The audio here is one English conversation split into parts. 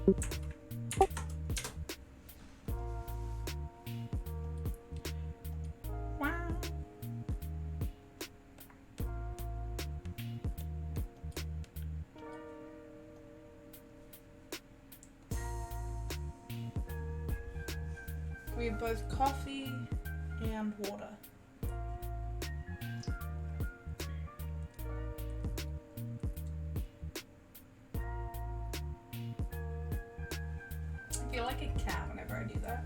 Wow. We have both coffee and water. I feel like a cat whenever I do that.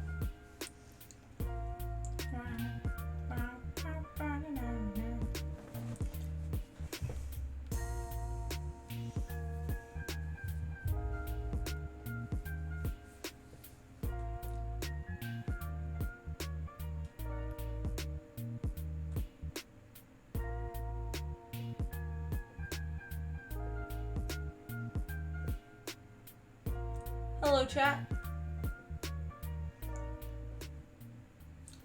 Hello, chat.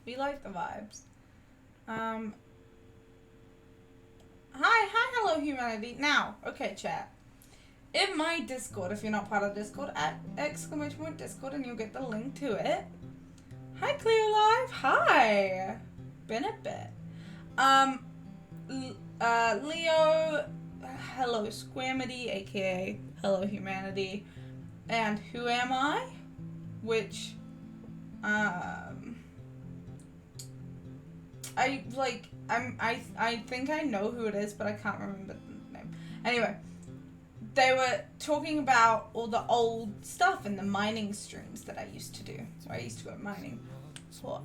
We like the vibes. Hi, hello, humanity. Now, okay, chat. In my Discord, if you're not part of Discord, at !Discord, and you'll get the link to it. Hi, Cleo Live. Hi. Been a bit. Leo, hello, Squamity, aka hello, humanity, and who am I? Which, I think I know who it is, but I can't remember the name. Anyway, they were talking about all the old stuff in the mining streams that I used to do. So I used to go mining for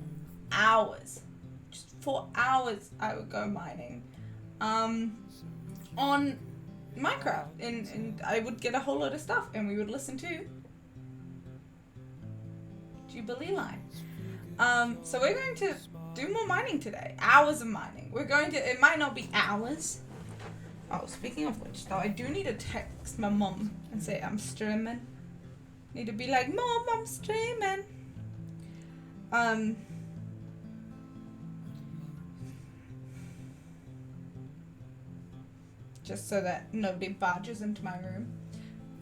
hours. Just for hours I would go mining. On Minecraft. And I would get a whole lot of stuff, and we would listen to Jubilee Line. So we're going to do more mining today. Hours of mining. We're going to, it might not be hours. Oh, speaking of which, though, I do need to text my mom and say I'm streaming. Need to be like, Mom, I'm streaming. Just so that nobody barges into my room.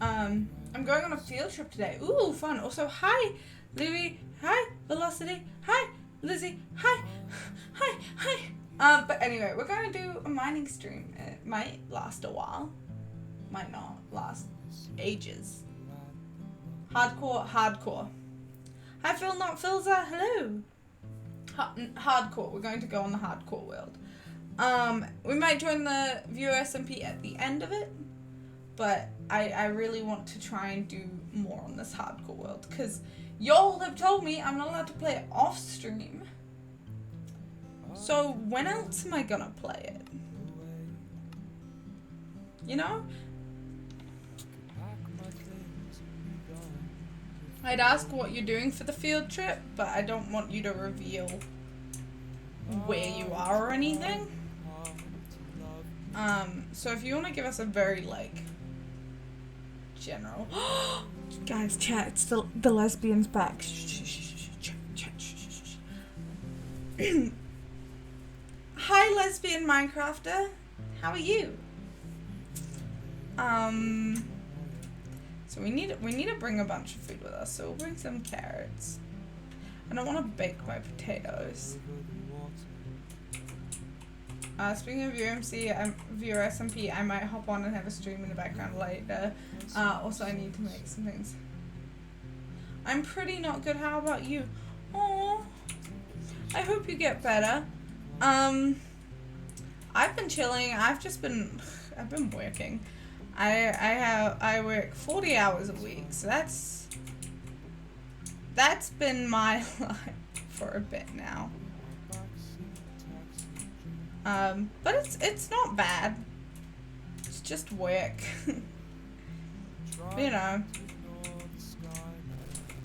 I'm going on a field trip today. Ooh, fun. Also, hi, Louie. Hi, Velocity. Hi, Lizzie. Hi. Hi. Hi. But anyway, we're going to do a mining stream. It might last a while. Might not last ages. Hardcore. Hi, Phil, not Philza. Hello. Hardcore. We're going to go on the hardcore world. We might join the viewer SMP at the end of it, but I really want to try and do more on this hardcore world, because y'all have told me I'm not allowed to play it off stream. So when else am I gonna play it? You know? I'd ask what you're doing for the field trip, but I don't want you to reveal where you are or anything. So if you want to give us a very, like, general... Guys, chat, it's the lesbian's back. Hi, lesbian Minecrafter. How are you? So we need to bring a bunch of food with us, so we'll bring some carrots. I don't want to bake my potatoes. Speaking of viewer SMP, I might hop on and have a stream in the background later. Also, I need to make some things. I'm pretty not good. How about you? Aww. I hope you get better. I've been chilling. I've been working. I work 40 hours a week, so that's been my life for a bit now. But it's not bad. It's just work. You know.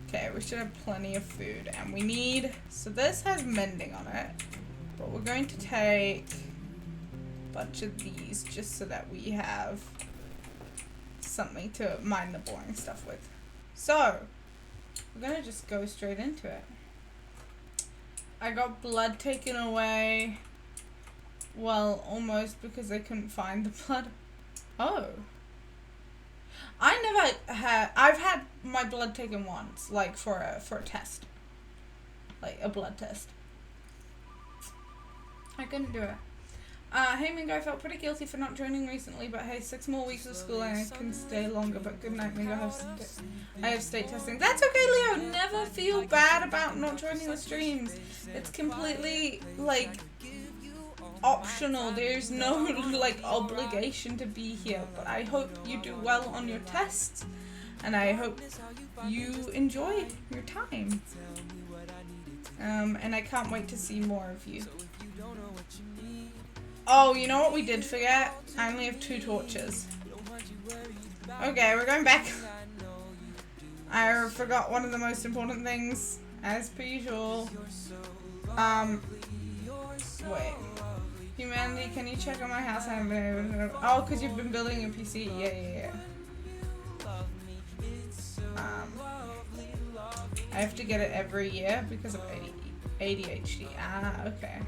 Okay, we should have plenty of food, and we need, so this has mending on it, but we're going to take a bunch of these just so that we have something to mine the boring stuff with. So, we're gonna just go straight into it. I got blood taken away. Well, almost, because I couldn't find the blood. Oh. I never had. I've had my blood taken once, like for a test, like a blood test. I couldn't do it. Hey Mingo, I felt pretty guilty for not joining recently, but hey, 6 more weeks of school and I can stay longer. But good night, Mingo. I have state testing. That's okay, Leo. Never feel bad about not joining the streams. It's completely like optional. There's no like obligation to be here. But I hope you do well on your tests, and I hope you enjoy your time. And I can't wait to see more of you. Oh, you know what we did forget? I only have 2 torches. Okay, we're going back. I forgot one of the most important things, as per usual. Wait. Humanity, can you check on my house? I haven't been able to... Oh, because you've been building a PC. Yeah. I have to get it every year because of ADHD. Ah, okay.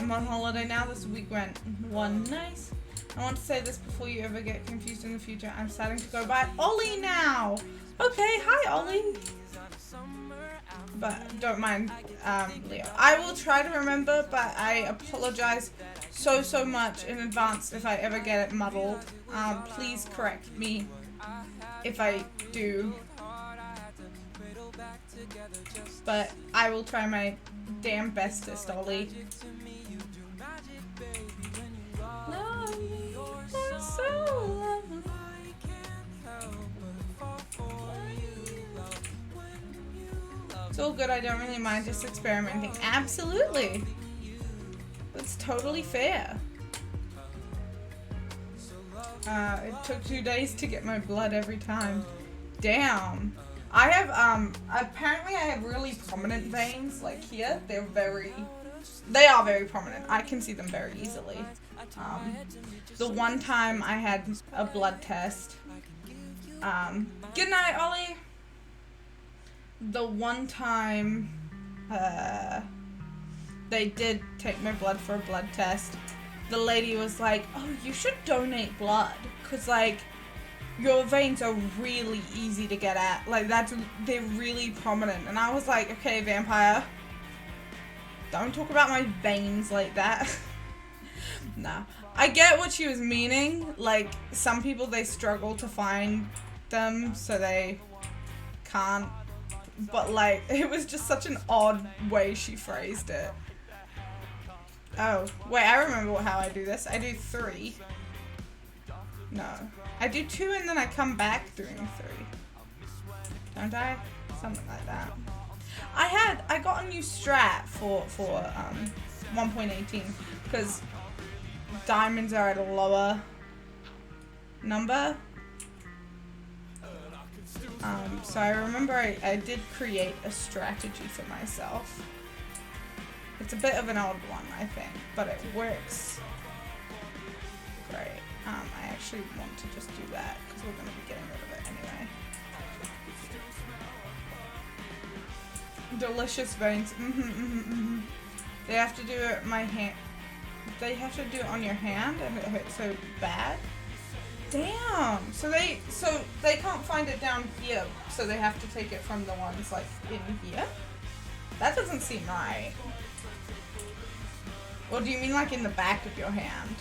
I'm on holiday now. This week went one nice. I want to say this before you ever get confused in the future. I'm starting to go by Ollie now. Okay, hi Ollie. But don't mind Leo. I will try to remember, but I apologize so much in advance if I ever get it muddled. Please correct me if I do. But I will try my damn bestest, Ollie. It's all good, I don't really mind just experimenting. Absolutely. That's totally fair. It took 2 days to get my blood every time. Damn. I have, apparently I have really prominent veins, like here. They are very prominent. I can see them very easily. The one time I had a blood test, good night, Ollie. The one time, they did take my blood for a blood test, the lady was like, oh, you should donate blood, cause like, your veins are really easy to get at. Like, they're really prominent. And I was like, okay, vampire, don't talk about my veins like that. No. I get what she was meaning. Like, some people, they struggle to find them, so they can't. But, like, it was just such an odd way she phrased it. Oh, wait, I remember how I do this. I do 3. No. I do 2 and then I come back doing 3. Don't I? Something like that. I got a new strat for 1.18 because diamonds are at a lower number. So I remember I did create a strategy for myself. It's a bit of an old one, I think, but it works great. I actually want to just do that because we're going to be getting rid of it anyway. Delicious veins. They have to do it They have to do it on your hand, and it hurts so bad. Damn. So they can't find it down here, so they have to take it from the ones like in here. That doesn't seem right. Or do you mean like in the back of your hand?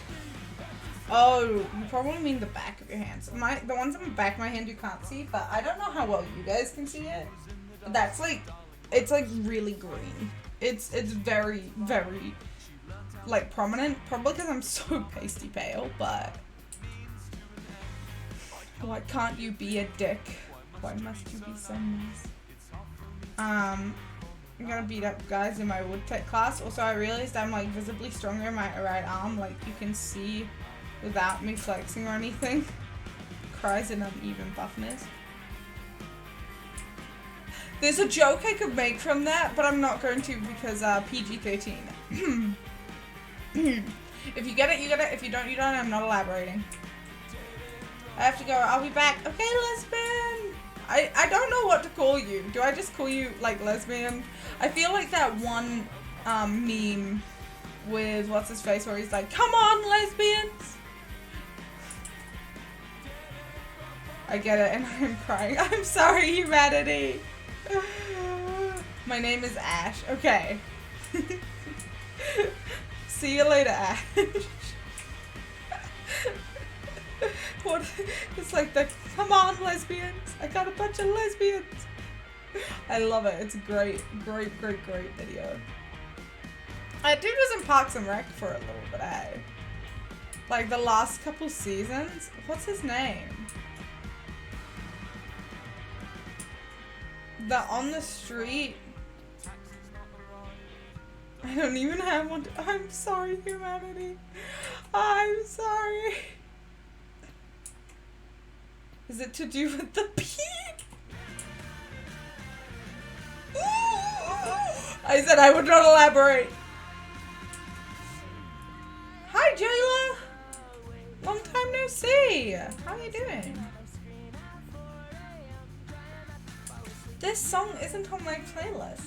Oh, you probably mean the back of your hands. The ones on the back of my hand you can't see, but I don't know how well you guys can see it. That's like, it's like really green. It's very, very like prominent. Probably because I'm so pasty pale, but why can't you be a dick? Why must you be so nice? I'm gonna beat up guys in my wood tech class. Also, I realized I'm like visibly stronger in my right arm. Like you can see without me flexing or anything. Cries an uneven buffness. There's a joke I could make from that, but I'm not going to because PG-13. If you get it, you get it. If you don't, you don't. I'm not elaborating. I have to go. I'll be back. Okay, lesbian. I don't know what to call you. Do I just call you like lesbian? I feel like that one meme with what's his face where he's like, "Come on, lesbians." I get it, and I'm crying. I'm sorry, humanity. My name is Ash. Okay. See you later, Ash. What? It's like the come on lesbians. I got a bunch of lesbians. I love it. It's a great video. Dude was in Parks and Rec for a little bit, eh? Like the last couple seasons. What's his name? The on the street. I don't even have one. I'm sorry, humanity. I'm sorry. Is it to do with the pee? I said I would not elaborate. Hi, Jayla. Long time no see. How are you doing? This song isn't on my playlist.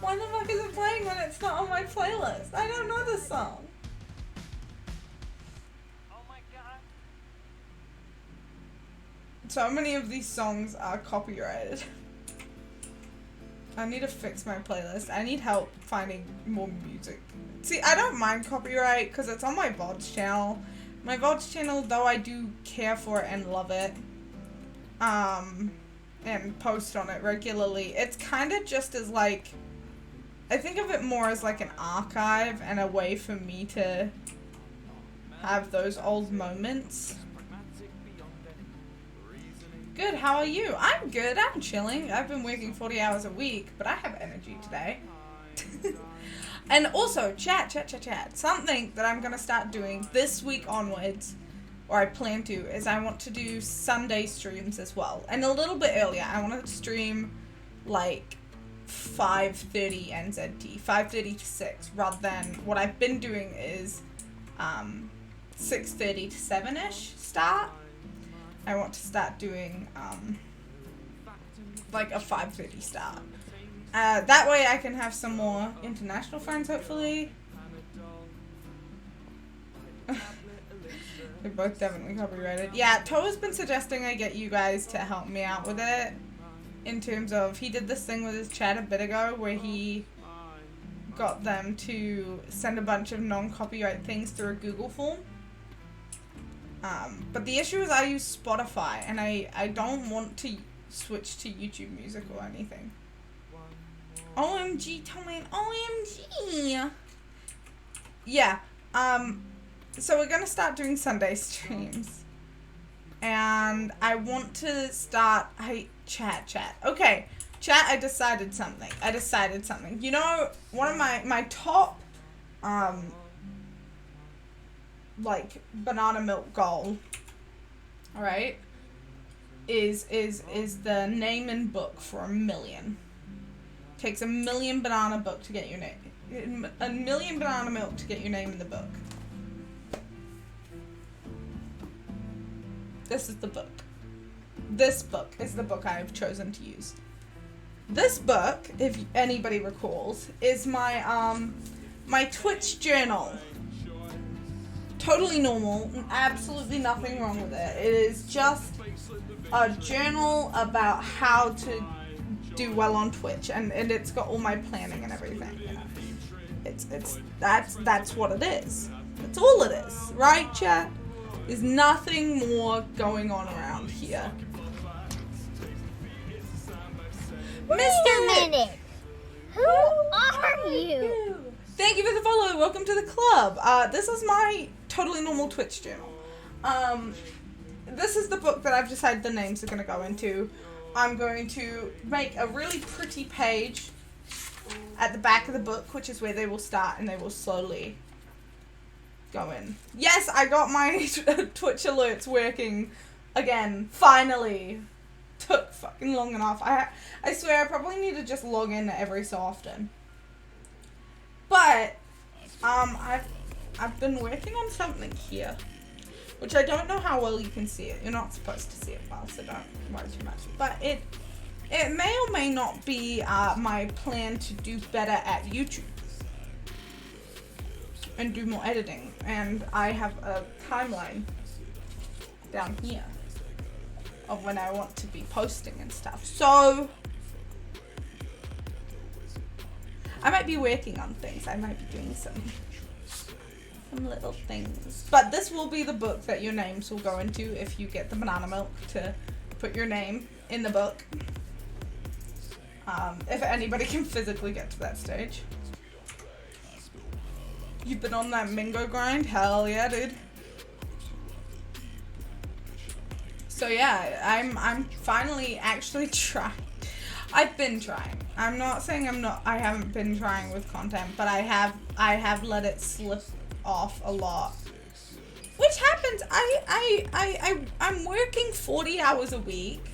Why the fuck is it playing when it's not on my playlist? I don't know this song. Oh my god. So many of these songs are copyrighted. I need to fix my playlist. I need help finding more music. See, I don't mind copyright because it's on my VODs channel. My VODs channel, though I do care for it and love it, and post on it regularly, it's kind of just as like, I think of it more as like an archive and a way for me to have those old moments. Good, how are you? I'm good, I'm chilling. I've been working 40 hours a week, but I have energy today. And also, chat. Something that I'm going to start doing this week onwards, or I plan to, is I want to do Sunday streams as well. And a little bit earlier. I want to stream like 5:30 NZT, 5:30 to 6, rather than what I've been doing is 6:30 to 7-ish start. I want to start doing like a 5:30 start. That way I can have some more international friends, hopefully. They're both definitely copyrighted. Yeah, Toa's been suggesting I get you guys to help me out with it. In terms of, he did this thing with his chat a bit ago where he got them to send a bunch of non-copyright things through a Google form. But the issue is I use Spotify and I don't want to switch to YouTube Music or anything. OMG, Tommy, OMG! Yeah, so we're gonna start doing Sunday streams. And I want to start, chat. Okay, chat, I decided something. You know, one of my top, like, banana milk goal, alright, is the name and book for 1 million. Takes 1 million banana book to get your name. 1 million banana milk to get your name in the book. This is the book. This book is the book I have chosen to use. This book, if anybody recalls, is my my Twitch journal. Totally normal, absolutely nothing wrong with it. It is just a journal about how to do well on Twitch, and it's got all my planning and everything. You know? That's what it is. That's all it is, right, chat? There's nothing more going on around here. Mr. Minute, who are you? Thank you for the follow. Welcome to the club. This is my totally normal Twitch channel. This is the book that I've decided the names are going to go into. I'm going to make a really pretty page at the back of the book, which is where they will start and they will slowly go in. Yes, I got my Twitch alerts working again, finally. Took fucking long enough. I swear I probably need to just log in every so often. But I've been working on something here, which I don't know how well you can see it. You're not supposed to see it well, so don't worry too much. But it may or may not be my plan to do better at YouTube and do more editing. And I have a timeline down here. of when I want to be posting and stuff. So I might be working on things. I might be doing some little things. But this will be the book that your names will go into if you get the banana milk to put your name in the book. If anybody can physically get to that stage. You've been on that Mingo grind? Hell yeah, dude. So yeah, I'm finally actually trying. I've been trying. I'm not saying I haven't been trying with content, but I have let it slip off a lot. Which happens. I'm working 40 hours a week,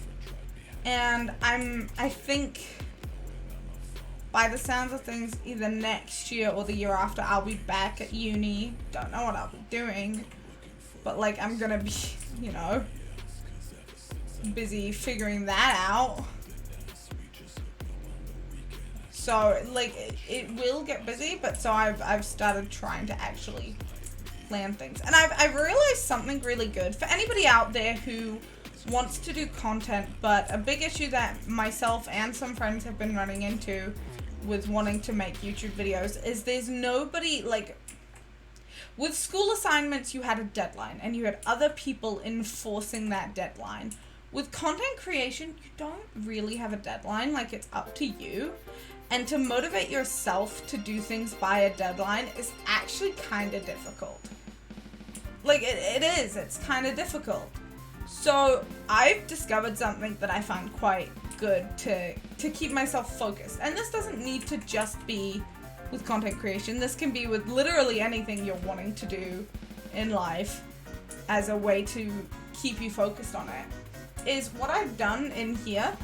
and I think by the sounds of things, either next year or the year after, I'll be back at uni. Don't know what I'll be doing, but like I'm gonna be, you know, busy figuring that out. So like it will get busy, but so I've started trying to actually plan things, and I've realized something really good for anybody out there who wants to do content. But a big issue that myself and some friends have been running into with wanting to make YouTube videos is there's nobody, like, with school assignments you had a deadline and you had other people enforcing that deadline. With content creation, you don't really have a deadline. Like, it's up to you. And to motivate yourself to do things by a deadline is actually kind of difficult. Like, it is. It's kind of difficult. So I've discovered something that I find quite good to keep myself focused. And this doesn't need to just be with content creation. This can be with literally anything you're wanting to do in life as a way to keep you focused on it. Is what I've done in here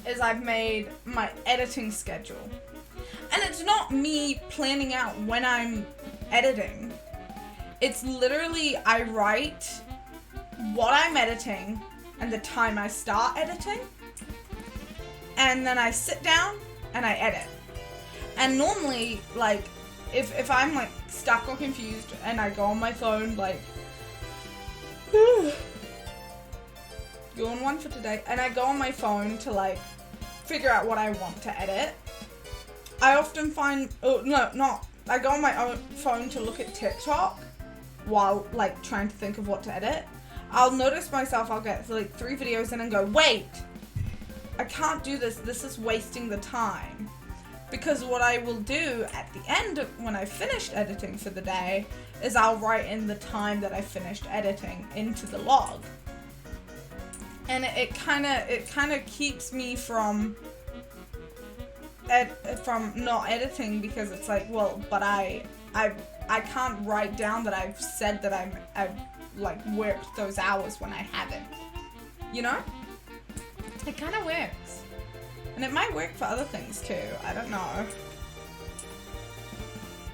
is I've made my editing schedule. And it's not me planning out when I'm editing. It's literally I write what I'm editing and the time I start editing. And then I sit down and I edit. And normally, like, if I'm like stuck or confused and I go on my phone, like, go on one for today, and I go on my phone to like figure out what I want to edit, I often find, I go on my own phone to look at TikTok while like trying to think of what to edit. I'll notice myself, I'll get like 3 videos in and go, wait, I can't do this, this is wasting the time. Because what I will do at the end of when I finished editing for the day is I'll write in the time that I finished editing into the log. And it kind of keeps me from not editing, because it's like, well, but I can't write down that I've said that I've like worked those hours when I haven't. You know? It kind of works. And it might work for other things too. I don't know.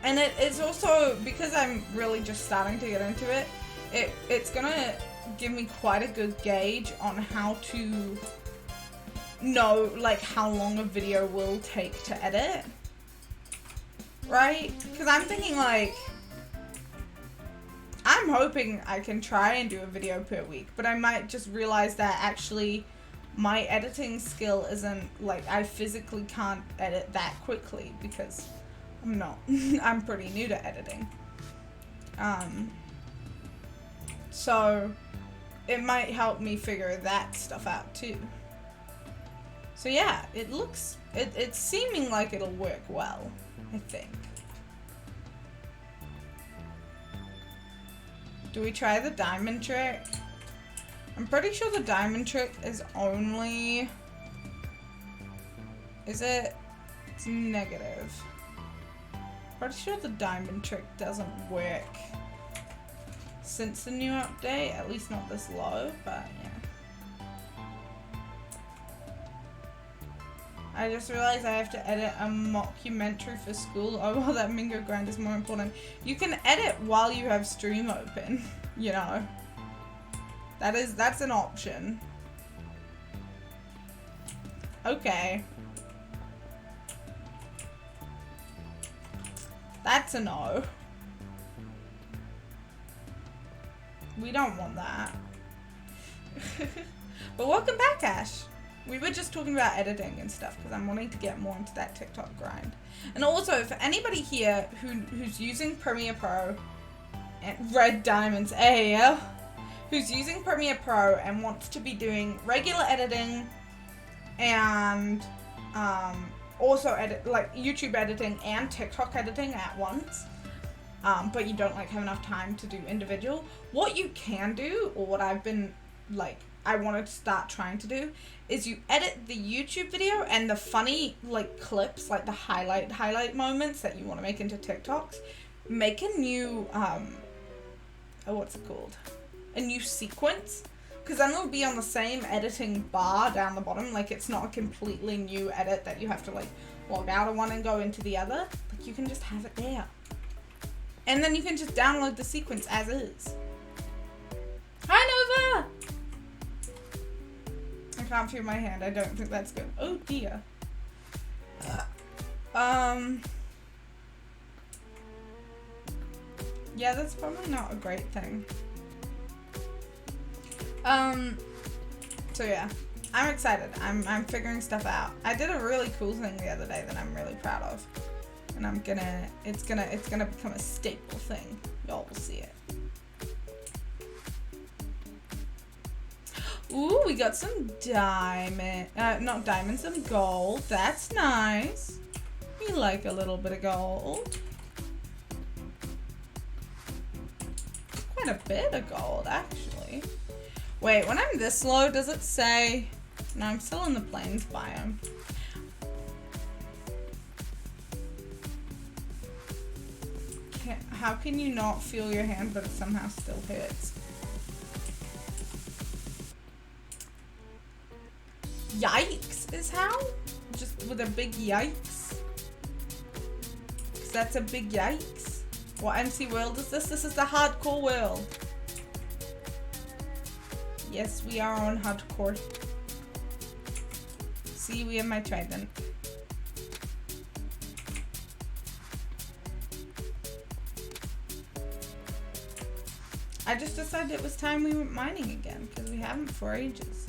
And it's also, because I'm really just starting to get into it, it's gonna give me quite a good gauge on how to know like how long a video will take to edit. Right? Because I'm thinking like, I'm hoping I can try and do a video per week, but I might just realize that actually my editing skill isn't, like, I physically can't edit that quickly because I'm not. I'm pretty new to editing. So it might help me figure that stuff out too. So yeah, it's seeming like it'll work well, I think. Do we try the diamond trick? I'm pretty sure the diamond trick is only... It's negative. Pretty sure the diamond trick doesn't work since the new update, at least not this low, but yeah. I just realized I have to edit a mockumentary for school. Oh, well, that Mingo grind is more important. You can edit while you have stream open, you know. That's an option. Okay. That's a no. We don't want that. But welcome back, Ash. We were just talking about editing and stuff because I'm wanting to get more into that TikTok grind. And also, for anybody here who's using Premiere Pro and Red Diamonds AAL, who's using Premiere Pro and wants to be doing regular editing and also edit like YouTube editing and TikTok editing at once, but you don't like have enough time to do individual, what you can do, or what I've been like I wanted to start trying to do, is you edit the YouTube video and the funny like clips, like the highlight moments that you want to make into TikToks, make a new what's it called, a new sequence, because then it'll be on the same editing bar down the bottom. Like, it's not a completely new edit that you have to like log out of one and go into the other. Like, you can just have it there, and then you can just download the sequence as is. Hi, Nova! I can't feel my hand. I don't think that's good. Oh dear. Yeah, that's probably not a great thing. So yeah, I'm excited. I'm figuring stuff out. I did a really cool thing the other day that I'm really proud of, and it's gonna become a staple thing. Y'all will see it. Ooh, we got some not diamonds, some gold. That's nice. We like a little bit of gold. Quite a bit of gold, actually. Wait, when I'm this low, does it say... No, I'm still in the plains biome. How can you not feel your hand, but it somehow still hurts? Yikes is how? Just with a big yikes? 'Cause that's a big yikes. What MC world is this? This is the hardcore world. Yes, we are on hardcore. See, we have my trident. I just decided it was time we went mining again, because we haven't for ages.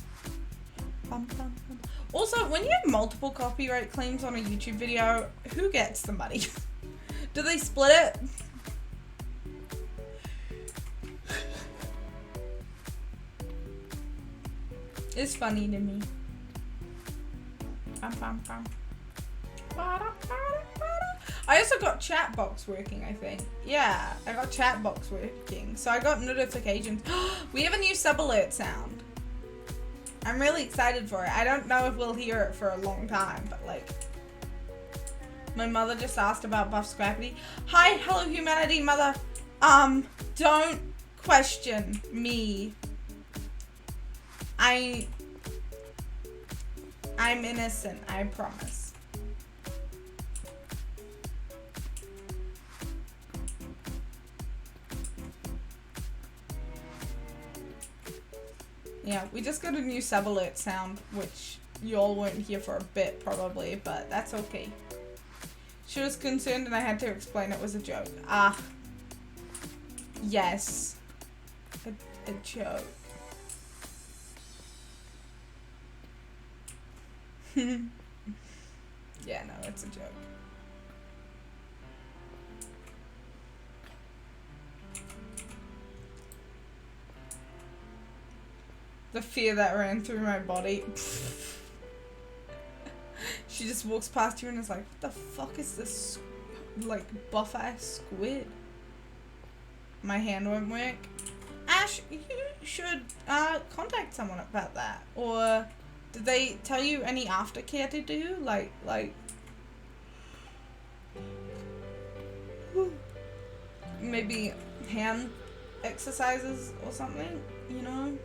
Bum, bum, bum. Also, when you have multiple copyright claims on a YouTube video, who gets the money? Do they split it? It's funny to me. I also got chat box working, I think. Yeah, I got chat box working. So I got notifications. We have a new sub alert sound. I'm really excited for it. I don't know if we'll hear it for a long time, but like... My mother just asked about Buff Scrappy. Hi, hello humanity, mother. Don't question me. I'm innocent, I promise. Yeah, we just got a new sub alert sound, which you all won't hear for a bit probably, but that's okay. She was concerned and I had to explain it was a joke. Ah. Yes. A joke. Yeah, no, it's a joke. The fear that ran through my body. She just walks past you and is like, what the fuck is this, like, buff-ass squid? My hand won't work. Ash, you should contact someone about that. Or did they tell you any aftercare to do? Like maybe hand exercises or something, you know?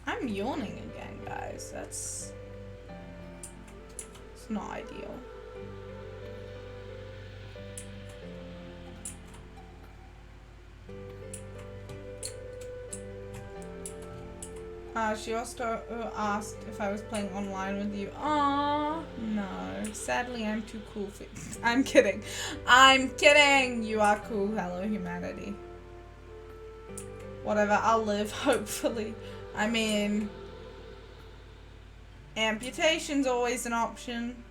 I'm yawning again, guys. It's not ideal. She also asked if I was playing online with you. Aww, no. Sadly, I'm too cool for you. I'm kidding. I'm kidding. You are cool. Hello, humanity. whatever, I'll live, hopefully. I mean, amputation's always an option.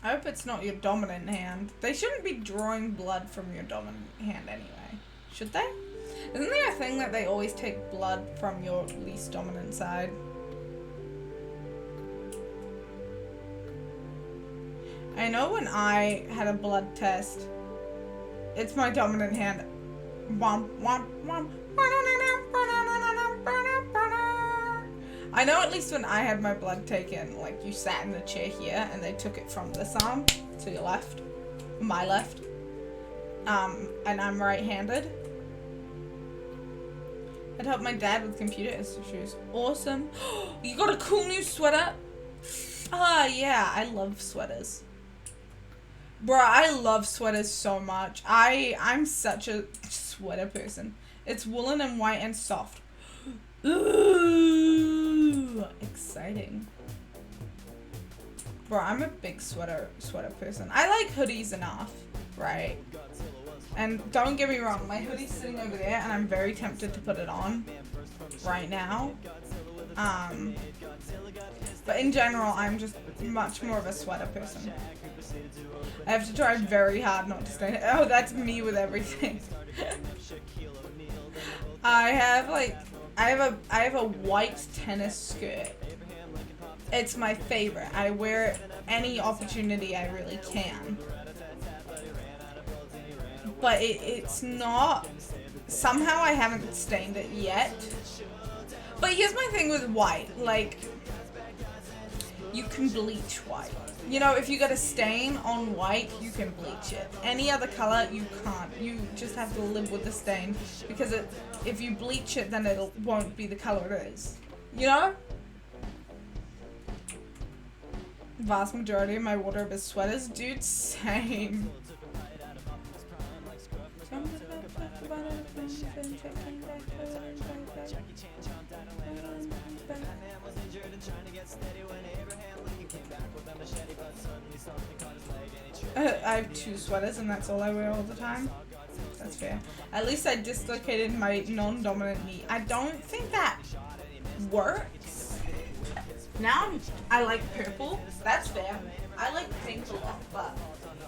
I hope it's not your dominant hand. They shouldn't be drawing blood from your dominant hand anyway. Should they? Isn't there a thing that they always take blood from your least dominant side? I know when I had a blood test, it's my dominant hand. I know at least when I had my blood taken, like you sat in the chair here and they took it from this arm to your left, my left, and I'm right-handed. I'd help my dad with computer issues. Awesome. You got a cool new sweater? Ah, yeah, I love sweaters. Bruh, I love sweaters so much. I'm such a sweater person. It's woolen and white and soft. Ooh, exciting. Bro, I'm a big sweater person. I like hoodies enough, right? And don't get me wrong, my hoodie's sitting over there and I'm very tempted to put it on right now. But in general, I'm just much more of a sweater person. I have to try very hard not to stay. Oh, that's me with everything. I have a white tennis skirt. It's my favorite. I wear it any opportunity I really can. But it's not, somehow I haven't stained it yet. But here's my thing with white, like, you can bleach white. You know, if you get a stain on white, you can bleach it. Any other color, you can't. You just have to live with the stain, because if you bleach it, then it won't be the color it is. You know? Vast majority of my wardrobe is sweaters. Dude, same. I have 2 sweaters and that's all I wear all the time. That's fair. At least I dislocated my non-dominant knee. I don't think that works. Now I like purple. That's fair. I like pink a lot, but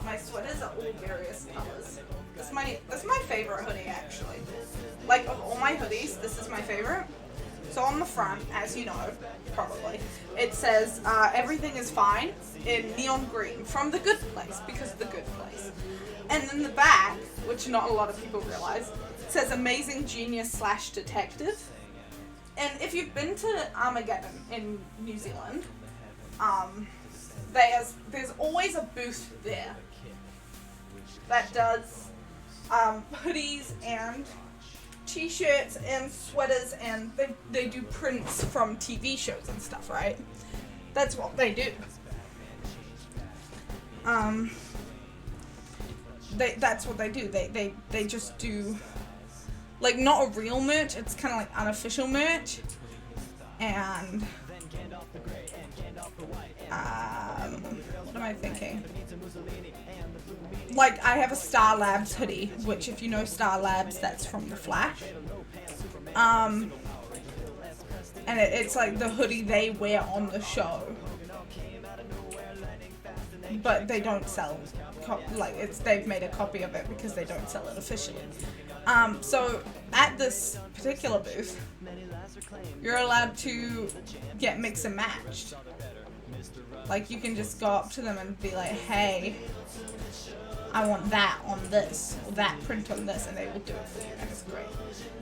my sweaters are all various colors. That's my favorite hoodie, actually. Like, of all my hoodies, this is my favorite. So on the front, as you know, probably, it says, everything is fine in neon green from The Good Place, because The Good Place. And then the back, which not a lot of people realize, it says amazing genius / detective. And if you've been to Armageddon in New Zealand, there's always a booth there that does hoodies and t-shirts and sweaters, and they do prints from TV shows and stuff, right? That's what they do. That's what they do. They just do, like, not a real merch, it's kind of like unofficial merch. And what am I thinking? Like, I have a Star Labs hoodie, which, if you know Star Labs, that's from The Flash. And it's like the hoodie they wear on the show, but they don't sell. They've made a copy of it because they don't sell it officially. So at this particular booth, you're allowed to get mix and matched. Like, you can just go up to them and be like, hey, I want that on this, or that print on this, and they will do it for you, and it's great.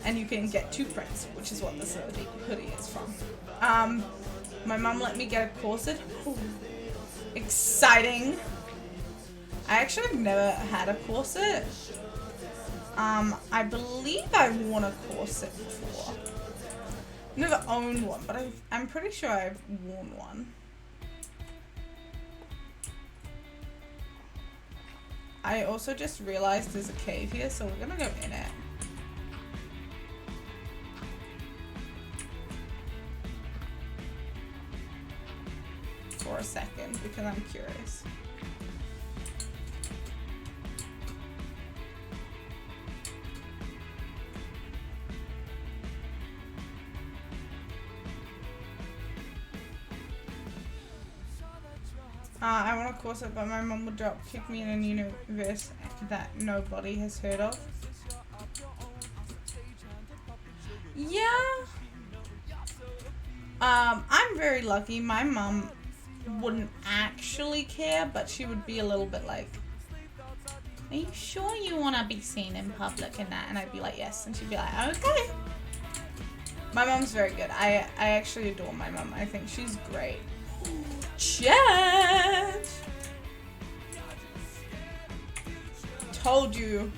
And you can get 2 prints, which is what this hoodie is from. My mom let me get a corset. Ooh, exciting. I actually have never had a corset. I believe I've worn a corset before. Never owned one, but I'm pretty sure I've worn one. I also just realized there's a cave here, so we're gonna go in it. For a second, because I'm curious. I want a corset, but my mom would drop kick me in a universe that nobody has heard of. Yeah. I'm very lucky. My mom wouldn't actually care, but she would be a little bit like, are you sure you want to be seen in public and that? And I'd be like, yes. And she'd be like, okay. My mom's very good. I actually adore my mom. I think she's great. Chat! Told you.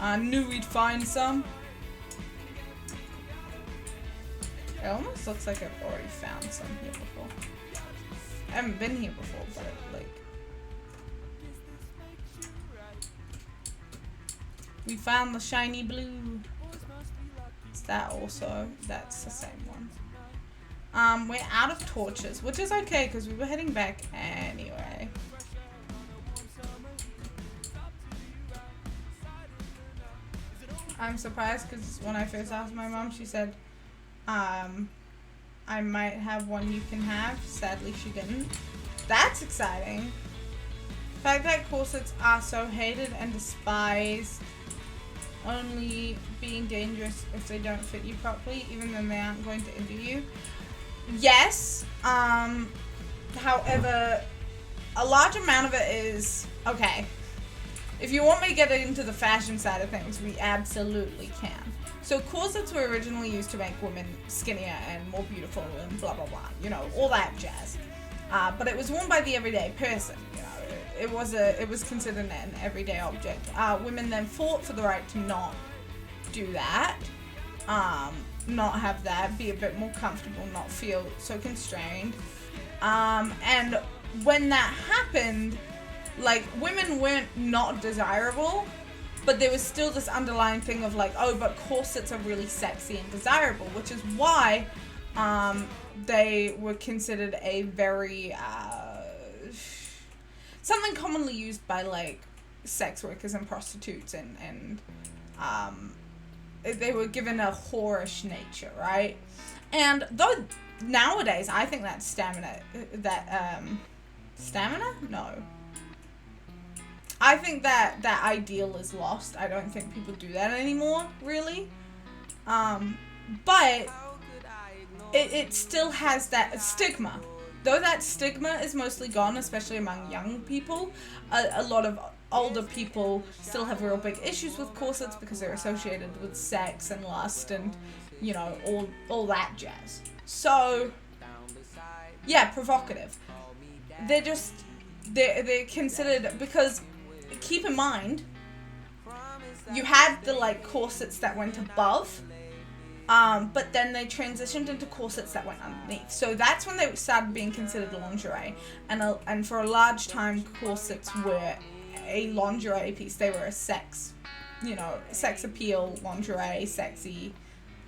I knew we'd find some. It almost looks like I've already found some here before. I haven't been here before, but like... We found the shiny blue. Is that also? That's the same one. We're out of torches, which is okay because we were heading back anyway. I'm surprised because when I first asked my mom, she said, I might have one you can have. Sadly, she didn't. That's exciting. The fact that corsets are so hated and despised, only being dangerous if they don't fit you properly, even though they aren't going to injure you. Yes, however, a large amount of it is, okay, if you want me to get into the fashion side of things, we absolutely can. So corsets were originally used to make women skinnier and more beautiful and blah, blah, blah, you know, all that jazz. But it was worn by the everyday person, you know, it was considered an everyday object. Women then fought for the right to not do that, not have that, be a bit more comfortable, not feel so constrained. And when that happened, like, women weren't not desirable, but there was still this underlying thing of like, oh, but corsets are really sexy and desirable, which is why they were considered a very, something commonly used by like sex workers and prostitutes and they were given a whorish nature, right? And though nowadays I think that stamina? No. I think that ideal is lost. I don't think people do that anymore, really. But it still has that stigma. Though that stigma is mostly gone, especially among young people, a lot of older people still have real big issues with corsets because they're associated with sex and lust and, you know, all that jazz. So, yeah, provocative. They're considered, because keep in mind, you had the like corsets that went above, but then they transitioned into corsets that went underneath. So that's when they started being considered lingerie, and for a large time, corsets were a lingerie piece. They were a sex appeal, lingerie, sexy,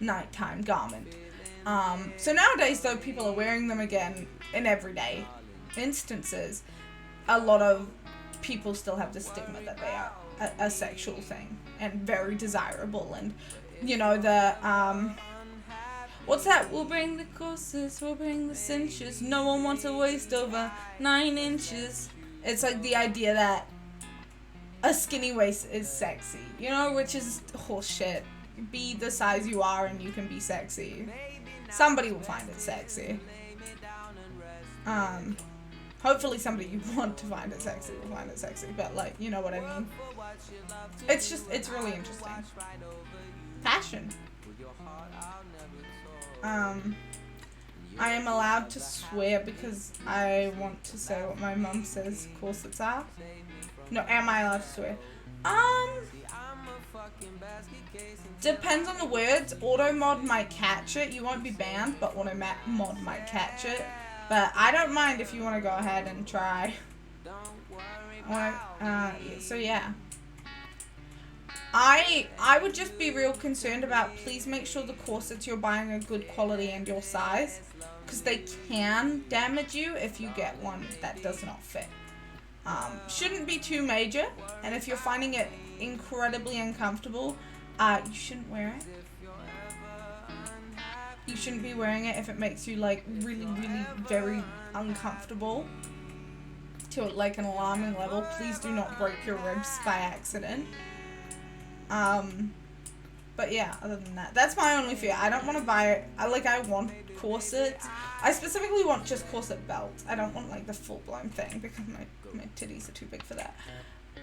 nighttime garment. So nowadays, though, people are wearing them again in everyday instances. A lot of people still have the stigma that they are a sexual thing and very desirable, and you know the what's that? We'll bring the corsets, we'll bring the cinches. No one wants a waist over 9 inches. It's like the idea that a skinny waist is sexy, you know, which is horseshit. Be the size you are and you can be sexy. Somebody will find it sexy. Hopefully somebody you want to find it sexy will find it sexy, but like, you know what I mean? It's really interesting. Fashion. I am allowed to swear because I want to say what my mum says corsets are. No, am I allowed to swear? Depends on the words. Auto mod might catch it. You won't be banned, but auto mod might catch it. But I don't mind if you want to go ahead and try. So yeah. I would just be real concerned about, please make sure the corsets you're buying are good quality and your size, because they can damage you if you get one that does not fit. Shouldn't be too major, and if you're finding it incredibly uncomfortable, you shouldn't wear it. You shouldn't be wearing it if it makes you like really, really very uncomfortable. to like an alarming level. Please do not break your ribs by accident. But yeah, other than that, that's my only fear. I don't want to buy, I want corsets. I specifically want just corset belts. I don't want like the full-blown thing because my titties are too big for that.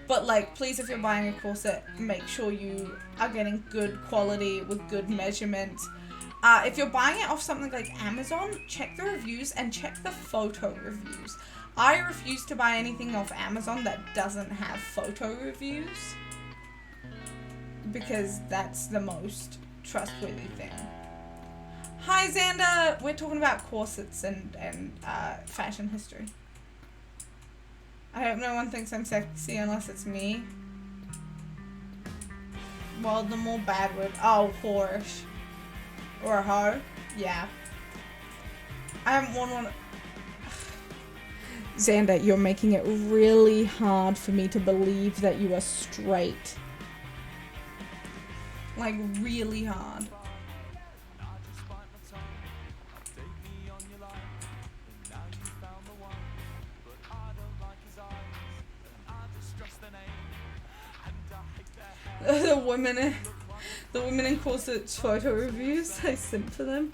But like, please, if you're buying a corset, make sure you are getting good quality with good measurements. If you're buying it off something like Amazon, check the reviews and check the photo reviews. I refuse to buy anything off Amazon that doesn't have photo reviews, because that's the most trustworthy thing. Hi Xander! We're talking about corsets and fashion history. I hope no one thinks I'm sexy unless it's me. Well, the more bad word. Oh, whorish. Or a hoe. Yeah. I haven't worn one. Xander, you're making it really hard for me to believe that you are straight. Like, really hard. The women in corsets photo reviews, I sent for them.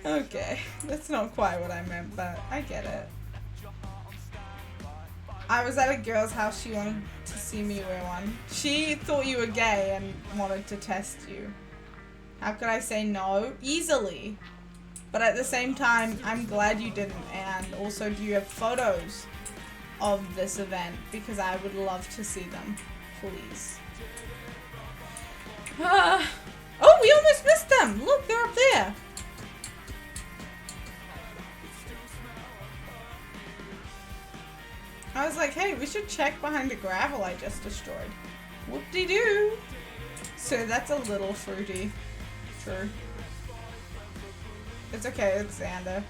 Okay, that's not quite what I meant, but I get it. I was at a girl's house, she wanted to see me wear one. She thought you were gay and wanted to test you. How could I say no? Easily. But at the same time, I'm glad you didn't. And also, do you have photos of this event? Because I would love to see them. Please. Oh, we almost missed them! Look, they're up there! I was like, hey, we should check behind the gravel I just destroyed. Whoop-de-doo! So that's a little fruity. True. It's okay, it's Xander.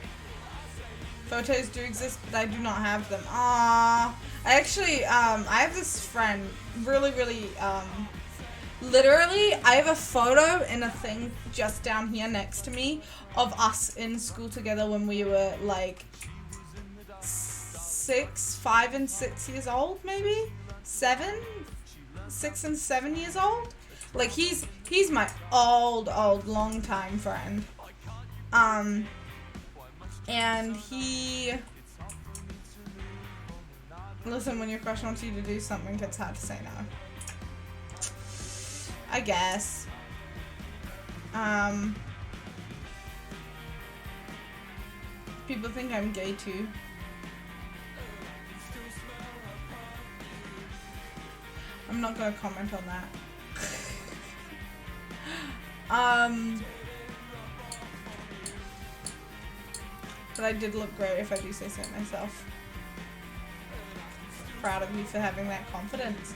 Photos do exist, but I do not have them. Ah, I actually, I have this friend, literally, I have a photo in a thing just down here next to me of us in school together when we were, like, 5 and 6 years old, maybe? 6 and 7 years old? Like, he's my old, long-time friend. And he... Listen, when your crush wants you to do something, it's hard to say no. I guess. People think I'm gay too. I'm not gonna comment on that. But I did look great, if I do say so myself. Proud of you for having that confidence.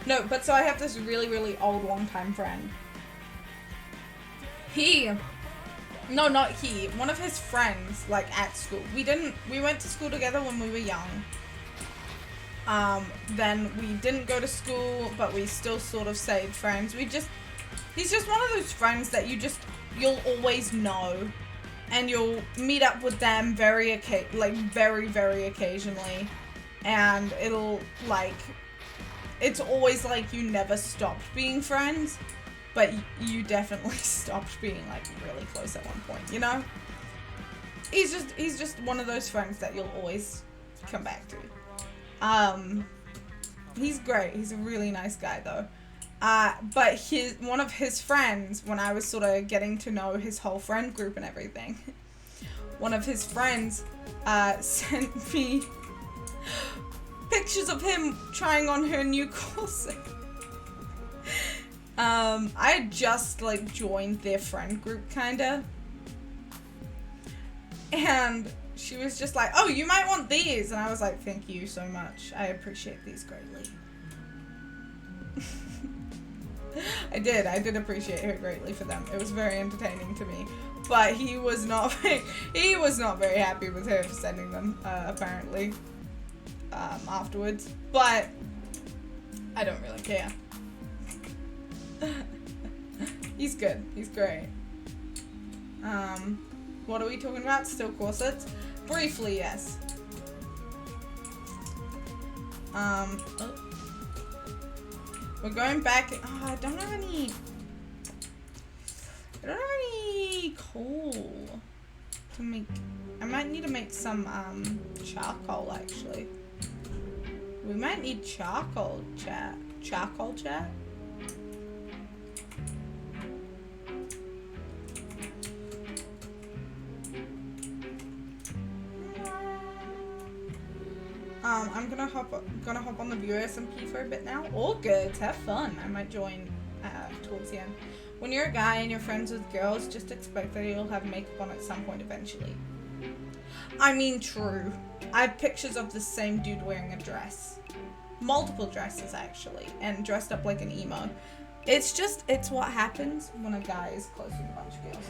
No, but so I have this really old long-time friend. No, not he. One of his friends, like, at school. We went to school together when we were young. Then we didn't go to school, but we still sort of stayed friends. He's just one of those friends that you'll always know. And you'll meet up with them very occasionally. And it'll, like, it's always like you never stopped being friends, but you definitely stopped being, like, really close at one point, you know? He's just one of those friends that you'll always come back to. He's great. He's a really nice guy, though. But one of his friends, when I was sort of getting to know his whole friend group and everything, one of his friends, sent me pictures of him trying on her new corset. I had just, like, joined their friend group, kinda. And she was just like, oh, you might want these. And I was like, thank you so much. I appreciate these greatly. I did appreciate her greatly for them. It was very entertaining to me. But he was not very happy with her for sending them, apparently, afterwards. But I don't really care. He's good. He's great. What are we talking about? Still corsets? Briefly, yes. Oh. We're going back. Oh, I don't have any coal to make. I might need to make some charcoal actually. We might need charcoal, chat. Charcoal, chat. I'm gonna hop on the viewer SMP for a bit now. All good, have fun. I might join towards the end. When you're a guy and you're friends with girls, just expect that you'll have makeup on at some point eventually. I mean, true. I have pictures of the same dude wearing a dress. Multiple dresses, actually. And dressed up like an emo. It's what happens when a guy is close with a bunch of girls.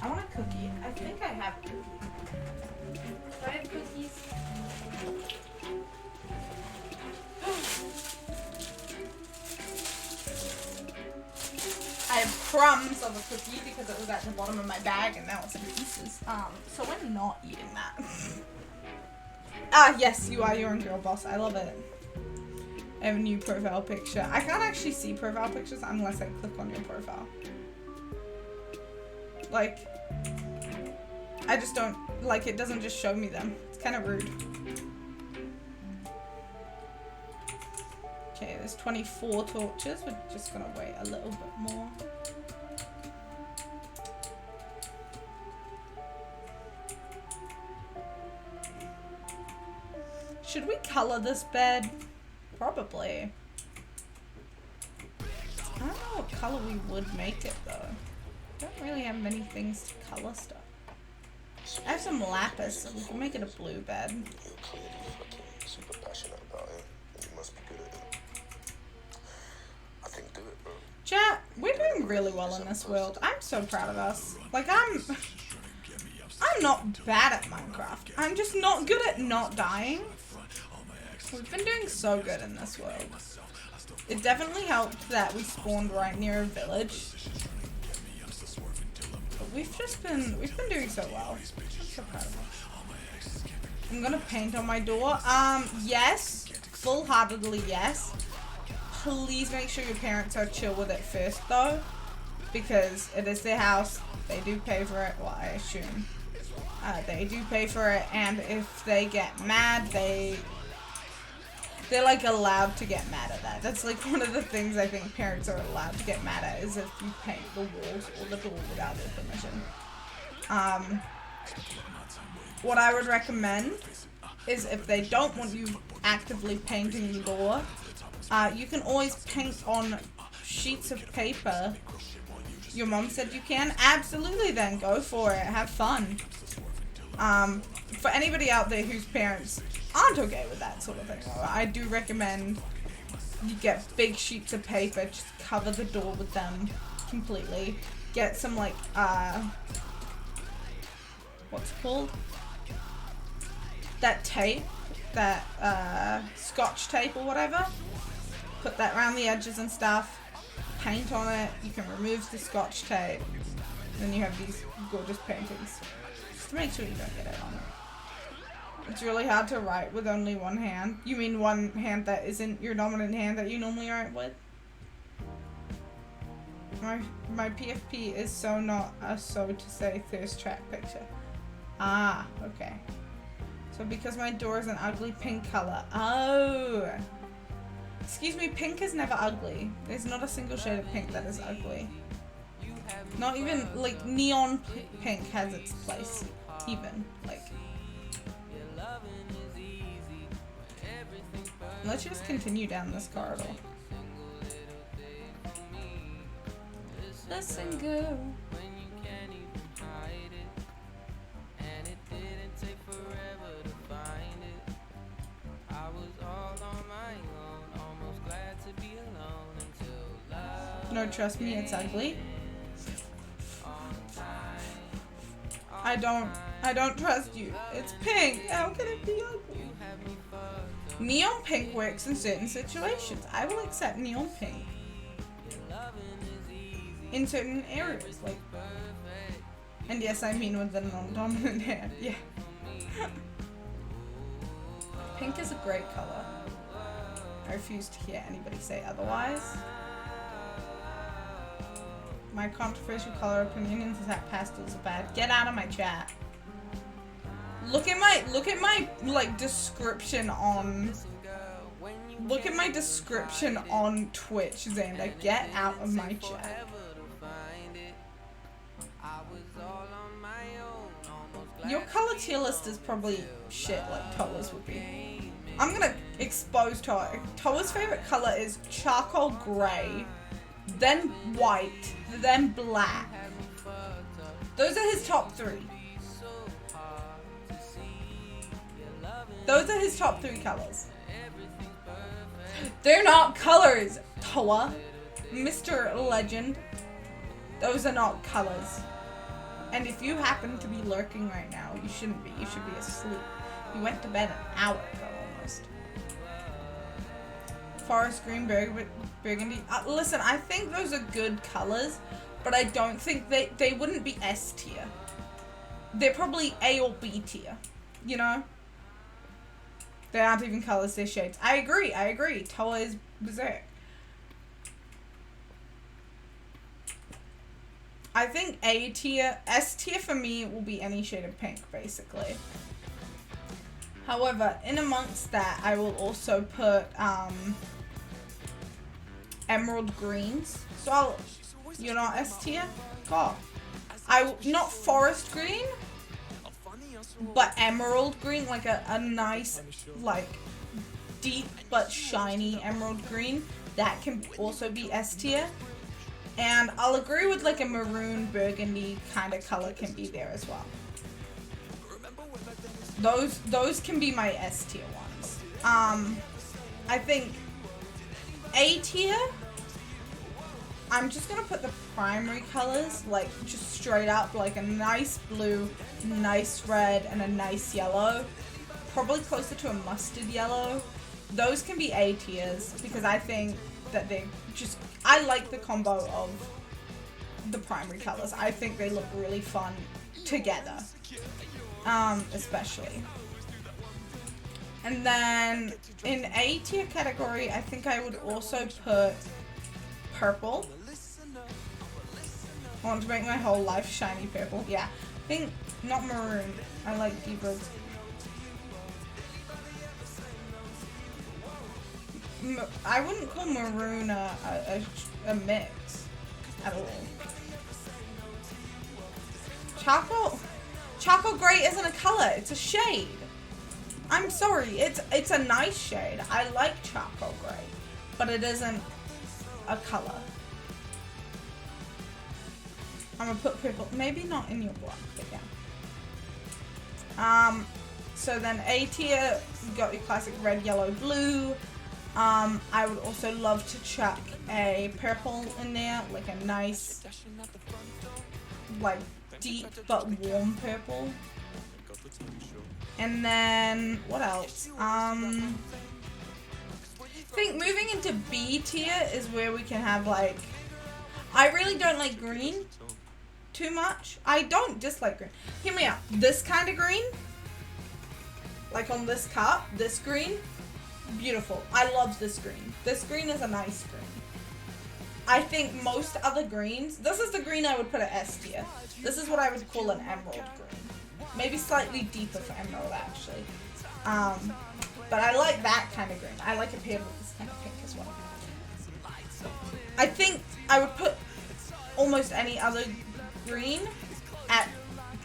I want a cookie. I think I have cookies. Do I have cookies? I have crumbs of a cookie because it was at the bottom of my bag and now it's in pieces. So we're not eating that. Yes, you are your own girl boss. I love it. I have a new profile picture. I can't actually see profile pictures unless I click on your profile. Like, I just don't, like, it doesn't just show me them. It's kind of rude. Okay, there's 24 torches. We're just gonna wait a little bit more. Should we color this bed? Probably. I don't know what color we would make it though. Don't really have many things to color stuff. I have some lapis, so we can make it a blue bed. You're clearly fucking super passionate about it, and you must be good at it. I think do it, bro. Chat, we're doing really well in this world. I'm so proud of us. Like, I'm not bad at Minecraft. I'm just not good at not dying. We've been doing so good in this world. It definitely helped that we spawned right near a village. But we've been doing so well. I'm so proud of us. I'm gonna paint on my door. Yes. Full-heartedly yes. Please make sure your parents are chill with it first though. Because it is their house. They do pay for it. Well, I assume. They do pay for it, and if they get mad, they're like allowed to get mad at that. That's like one of the things I think parents are allowed to get mad at, is if you paint the walls or the door without their permission. What I would recommend is if they don't want you actively painting the door, you can always paint on sheets of paper. Your mom said you can? Absolutely, then go for it. Have fun. For anybody out there whose parents aren't okay with that sort of thing, I do recommend you get big sheets of paper, just cover the door with them completely. Get some like, what's it called? That tape, that scotch tape or whatever. Put that around the edges and stuff. Paint on it. You can remove the scotch tape. And then you have these gorgeous paintings. Just to make sure you don't get it on it. It's really hard to write with only one hand. You mean one hand that isn't your dominant hand that you normally write with? My PFP is so not a so to say thirst trap picture. Ah, okay. So because my door is an ugly pink color. Oh. Excuse me, pink is never ugly. There's not a single shade of pink that is ugly. Not even, like, neon pink has its place. Even, like. Let's just continue down this corridor. Listen, girl. No, trust me, it's ugly. I don't trust you. It's pink. How can it be ugly? Neon pink works in certain situations. I will accept neon pink. In certain areas, like. And yes, I mean with the non-dominant hand. Yeah. Pink is a great color. I refuse to hear anybody say otherwise. My controversial color opinion is that pastels are bad. Get out of my chat. Look at my like description on Twitch, Xander. Get out of my chat. Your color tier list is probably shit like Toa's would be. I'm gonna expose Toa. Toa's favorite color is charcoal gray, then white, then black. Those are his top 3. Those are his top 3 colors. They're not colors, Toa. Mr. Legend. Those are not colors. And if you happen to be lurking right now, you shouldn't be. You should be asleep. You went to bed an hour ago almost. Forest green, burgundy. Listen, I think those are good colors, but I don't think they wouldn't be S tier. They're probably A or B tier, you know? They aren't even colors, they're shades. I agree. Toa is berserk. I think A tier, S tier for me will be any shade of pink, basically. However, in amongst that, I will also put emerald greens. So you're not S tier? God. Not forest green, but emerald green, like a nice, like, deep but shiny emerald green. That can also be S tier. And I'll agree with like a maroon burgundy kind of color can be there as well. Those can be my S tier ones. I think A tier, I'm just gonna put the primary colors, like just straight up, like a nice blue, nice red, and a nice yellow. Probably closer to a mustard yellow. Those can be A tiers because I think that they just, I like the combo of the primary colors. I think they look really fun together, especially. And then in A tier category, I think I would also put purple. I want to make my whole life shiny purple. Yeah, I think not maroon. I like deep reds. I wouldn't call maroon a mix at all. Charcoal gray isn't a color, it's a shade. I'm sorry, it's a nice shade. I like charcoal gray, but it isn't a color. I'm gonna put purple, maybe not in your block, but yeah. So then A tier, you got your classic red, yellow, blue. I would also love to chuck a purple in there, like a nice, like deep but warm purple. And then, what else? I think moving into B tier is where we can have like, I really don't like green too much. I don't dislike green. Hear me out. This kind of green, like on this cup, this green, beautiful. I love this green. This green is a nice green. I think most other greens, this is the green I would put at S tier. This is what I would call an emerald green. Maybe slightly deeper for emerald actually. But I like that kind of green. I like it paired with this kind of pink as well. I think I would put almost any other green at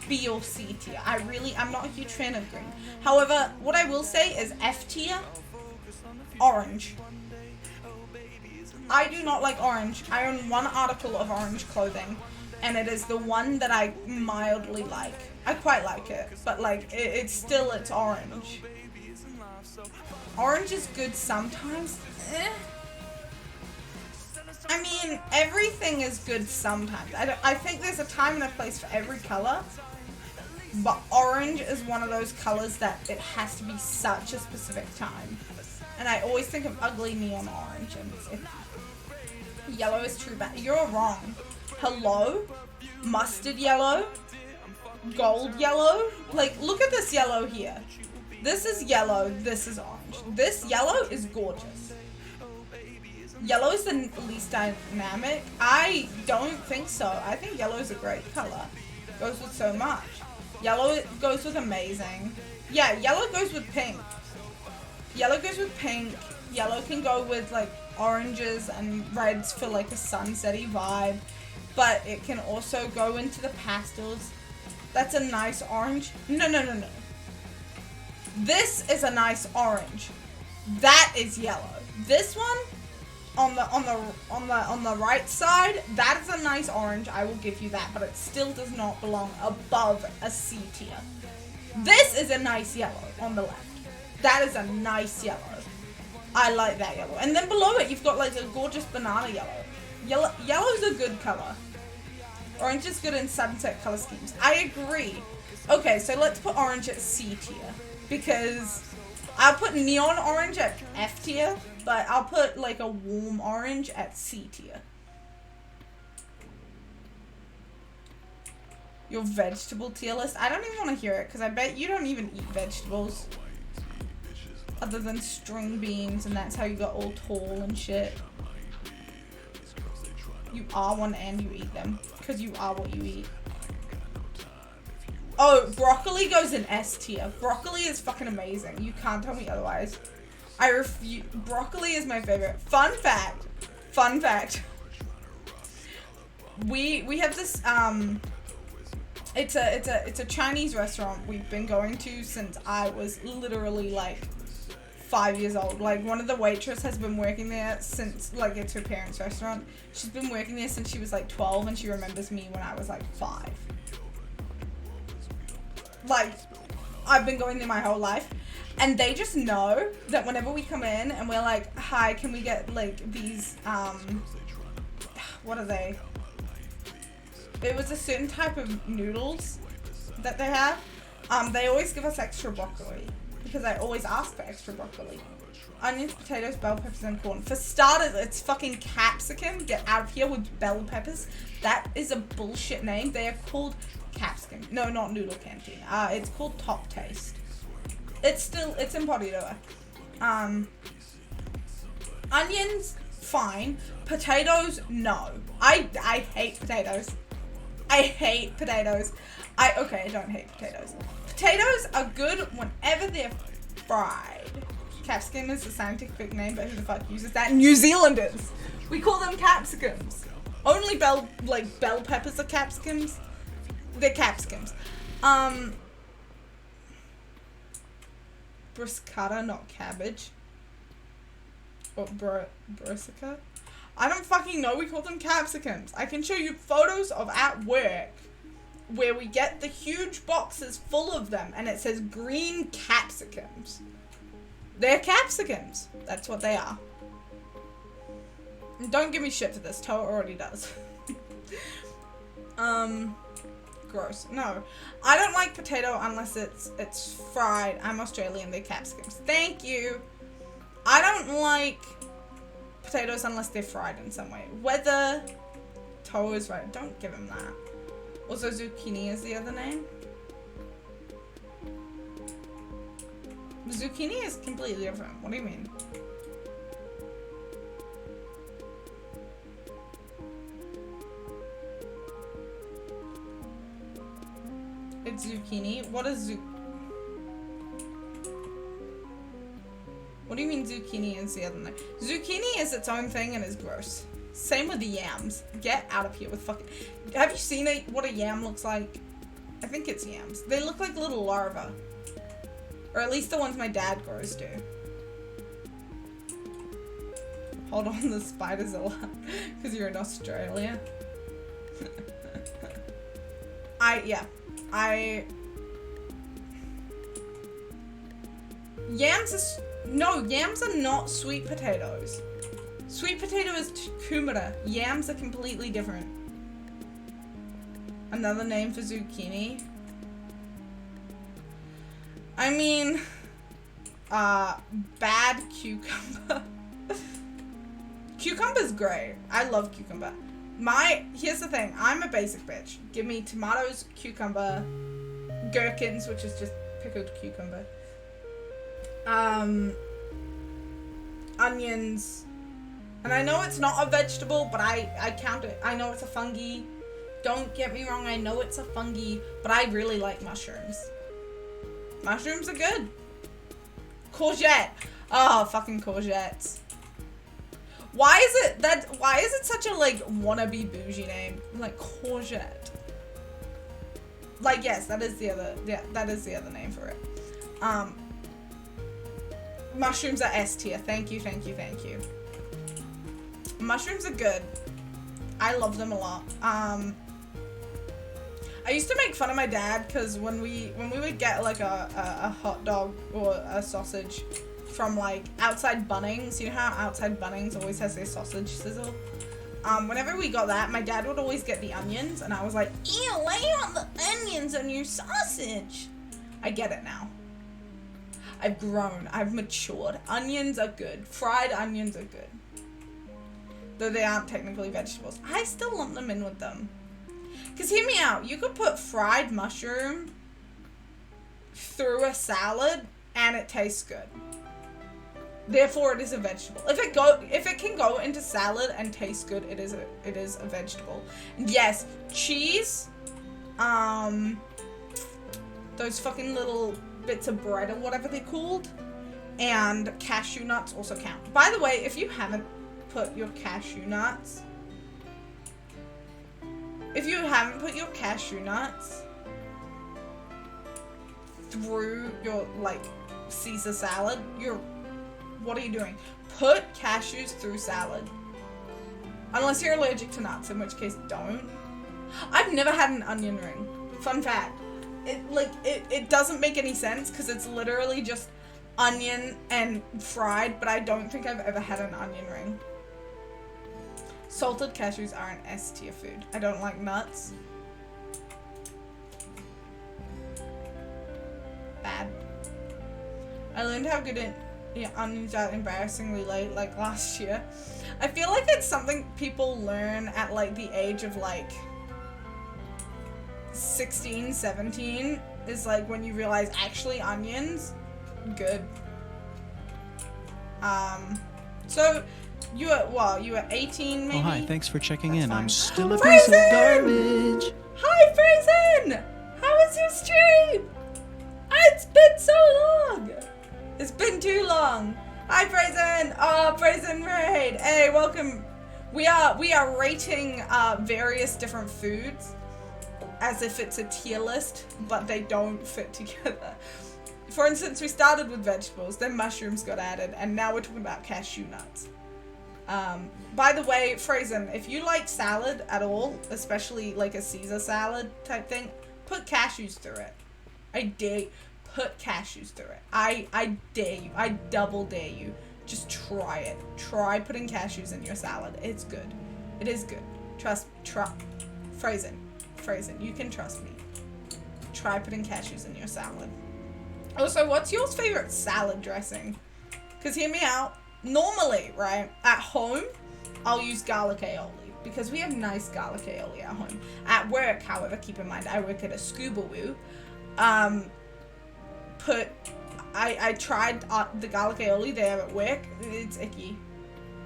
B or C tier. I'm not a huge fan of green. However, what I will say is F tier, orange. I do not like orange. I own one article of orange clothing, and it is the one that I mildly like. I quite like it, but like, it's orange. Orange is good sometimes. I mean, everything is good sometimes. I think there's a time and a place for every color, but orange is one of those colors that it has to be such a specific time. And I always think of ugly neon orange, and yellow is true, but you're wrong. Hello? Mustard yellow? gold yellow. Like, look at this yellow here. This is yellow, this is orange. This yellow is gorgeous. Yellow is the least dynamic. I don't think so. I think yellow is a great color. Goes with so much. Yellow goes with amazing. Yeah, yellow goes with pink. Yellow goes with pink. Yellow can go with like oranges and reds for like a sunsetty vibe. But it can also go into the pastels. That's a nice orange. No. This is a nice orange. That is yellow. This one on the right side, that is a nice orange. I will give you that, but it still does not belong above a C tier. This is a nice yellow on the left. That is a nice yellow. I like that yellow. And then below it, you've got like a gorgeous banana yellow. Yellow's a good color. Orange is good in sunset color schemes. I agree. Okay, so let's put orange at C tier. Because I'll put neon orange at F tier, but I'll put like a warm orange at C tier. Your vegetable tier list? I don't even want to hear it, because I bet you don't even eat vegetables. Other than string beans, and that's how you got all tall and shit. You are one and you eat them, because you are what you eat. Oh, broccoli goes in S tier. Broccoli is fucking amazing. You can't tell me otherwise. I refuse. Broccoli is my favorite. Fun fact. We have this it's a Chinese restaurant we've been going to since I was literally like 5 years old. Like, one of the waitress has been working there since, like, it's her parents' restaurant. She's been working there since she was like 12, and she remembers me when I was like 5. Like, I've been going there my whole life, and they just know that whenever we come in and we're like, hi, can we get like these what are they? There was a certain type of noodles that they have. They always give us extra broccoli, because I always ask for extra broccoli. Onions, potatoes, bell peppers, and corn. For starters, it's fucking capsicum. Get out of here with bell peppers. That is a bullshit name. They are called capsicum. No, not Noodle Canteen. It's called Top Taste. It's in Potidoa. Onions, fine. Potatoes, no. I hate potatoes. I hate potatoes. I don't hate potatoes. Potatoes are good whenever they're fried. Capsicum is the scientific name, but who the fuck uses that? New Zealanders! We call them capsicums. Only bell peppers are capsicums. They're capsicums. Bruschetta, not cabbage. Or brassica? I don't fucking know. We call them capsicums. I can show you photos of at work where we get the huge boxes full of them and it says green capsicums. They're capsicums. That's what they are. And don't give me shit for this. Toa already does. Gross. No. I don't like potato unless it's fried. I'm Australian. They're capsicums. Thank you. I don't like potatoes unless they're fried in some way. Whether Toa is right. Don't give him that. Also, zucchini is the other name. Zucchini is completely different. What do you mean? It's zucchini. What is What do you mean zucchini is the other name? Zucchini is its own thing and is gross. Same with the yams. Get out of here with fucking... Have you seen what a yam looks like? I think it's yams. They look like little larvae. Or at least the ones my dad grows do. Hold on, the spiders a lot. Because you're in Australia. Yams are not sweet potatoes. Sweet potato is kumara. Yams are completely different. Another name for zucchini. I mean, bad cucumber. Cucumber's great. I love cucumber. Here's the thing. I'm a basic bitch. Give me tomatoes, cucumber, gherkins, which is just pickled cucumber. Onions. And I know it's not a vegetable, but I count it. I know it's a fungi. Don't get me wrong, I know it's a fungi, but I really like mushrooms. Mushrooms are good. Courgette. Oh, fucking courgettes. Why is it such a like wannabe bougie name? Like courgette. Like yes, that is the other name for it. Mushrooms are S tier. Thank you. Mushrooms are good. I love them a lot. I used to make fun of my dad because when we would get like a hot dog or a sausage from like outside Bunnings, you know how outside Bunnings always has their sausage sizzle? Whenever we got that, my dad would always get the onions, and I was like, ew, why do you want the onions on your sausage? I get it now. I've grown. I've matured. Onions are good. Fried onions are good. Though they aren't technically vegetables. I still lump them in with them. Because hear me out. You could put fried mushroom through a salad and it tastes good. Therefore, it is a vegetable. If it can go into salad and taste good, it is a vegetable. Yes, cheese, those fucking little bits of bread or whatever they're called, and cashew nuts also count. By the way, if you haven't put your cashew nuts through your like Caesar salad, what are you doing? Put cashews through salad. Unless you're allergic to nuts, in which case don't. I've never had an onion ring. Fun fact. It doesn't make any sense because it's literally just onion and fried, but I don't think I've ever had an onion ring. Salted cashews are an S tier food. I don't like nuts. Bad. I learned how good onions are embarrassingly late, like last year. I feel like it's something people learn at like the age of like 16, 17 is like when you realize actually onions, good. So you were 18 maybe? Oh hi, thanks for checking That's in. fine. I'm still a piece of garbage. Hi Frazen! How was your stream? It's been so long! It's been too long. Hi Frazen! Oh, Frazen Raid! Hey, welcome. We are rating various different foods as if it's a tier list, but they don't fit together. For instance, we started with vegetables, then mushrooms got added, and now we're talking about cashew nuts. By the way, Frazen, if you like salad at all, especially like a Caesar salad type thing, put cashews through it. I dare you. Put cashews through it. I dare you. I double dare you. Just try it. Try putting cashews in your salad. It's good. It is good. Trust me. Frazen, you can trust me. Try putting cashews in your salad. Also, what's your favorite salad dressing? Because hear me out. Normally, right, at home, I'll use garlic aioli because we have nice garlic aioli at home. At work, however, keep in mind, I work at a scuba woo. I tried the garlic aioli there at work. It's icky.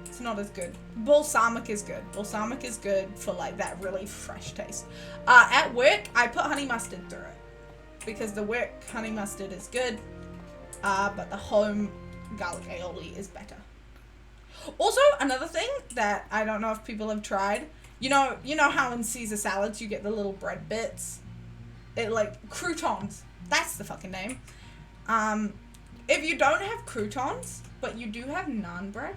It's not as good. Balsamic is good. Balsamic is good for like that really fresh taste. At work, I put honey mustard through it because the work honey mustard is good, but the home garlic aioli is better. Also, another thing that I don't know if people have tried, you know how in Caesar salads you get the little bread bits? It like croutons. That's the fucking name. If you don't have croutons, but you do have naan bread,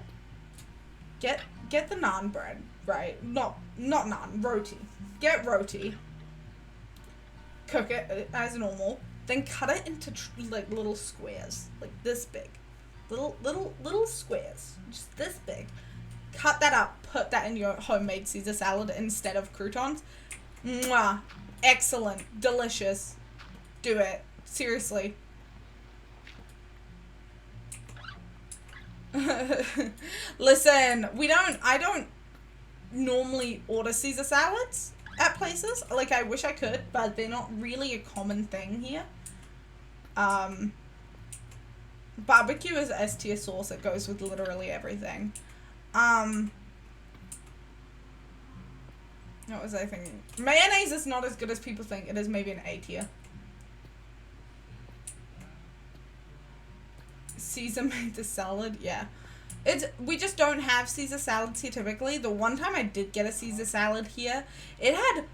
get the naan bread, right? Not naan, roti. Get roti. Cook it as normal. Then cut it into like little squares, like this big. Little squares, just this big. Cut that up, put that in your homemade Caesar salad instead of croutons. Mwah. Excellent. Delicious. Do it. Seriously. Listen, I don't normally order Caesar salads. at places. Like, I wish I could, but they're not really a common thing here. Barbecue is S tier sauce. It goes with literally everything. What was I thinking? Mayonnaise is not as good as people think. It is maybe an A tier. Caesar made the salad, yeah. We just don't have Caesar salads here typically. The one time I did get a Caesar salad here, it had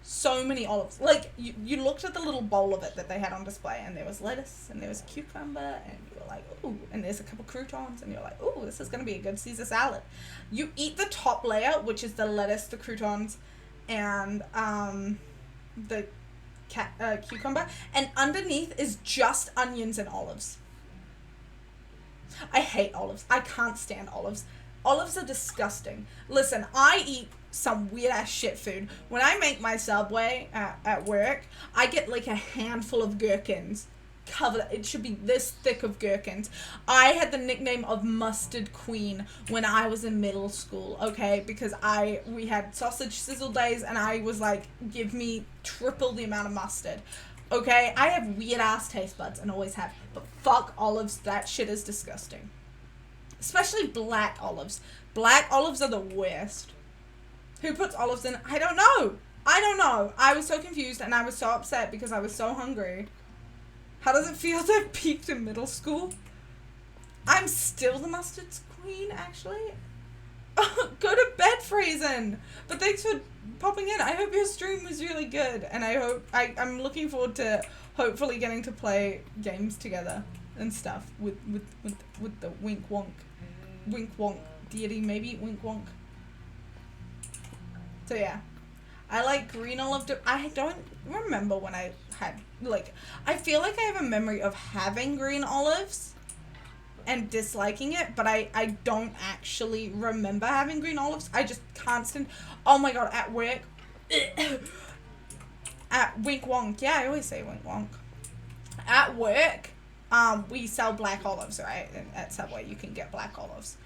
so many olives. Like, you looked at the little bowl of it that they had on display, and there was lettuce, and there was cucumber, and you were like, ooh, and there's a couple croutons, and you're like, ooh, this is going to be a good Caesar salad. You eat the top layer, which is the lettuce, the croutons, and the cucumber, and underneath is just onions and olives. I hate olives. I can't stand olives. Olives are disgusting. Listen, I eat some weird ass shit food. When I make my Subway at work, I get like a handful of gherkins. It should be this thick of gherkins. I had the nickname of Mustard Queen when I was in middle school, okay? Because we had sausage sizzle days, and I was like, give me triple the amount of mustard. Okay, I have weird ass taste buds and always have, but fuck olives, that shit is disgusting. Especially black olives. Black olives are the worst. Who puts olives in? I don't know. I was so confused and I was so upset because I was so hungry. How does it feel to have peaked in middle school? I'm still the mustard queen, actually. Go to bed, Frazen. But thanks for popping in. I hope your stream was really good, and I'm looking forward to hopefully getting to play games together and stuff with the Wink Wonk deity, maybe Wink Wonk. So yeah, I like green olive. I don't remember when I had, like, I feel like I have a memory of having green olives and disliking it, but I don't actually remember having green olives. I just can't stand. Oh my god, at work, at Wink Wonk, yeah, I always say Wink Wonk. At work, we sell black olives, right? And at Subway, you can get black olives.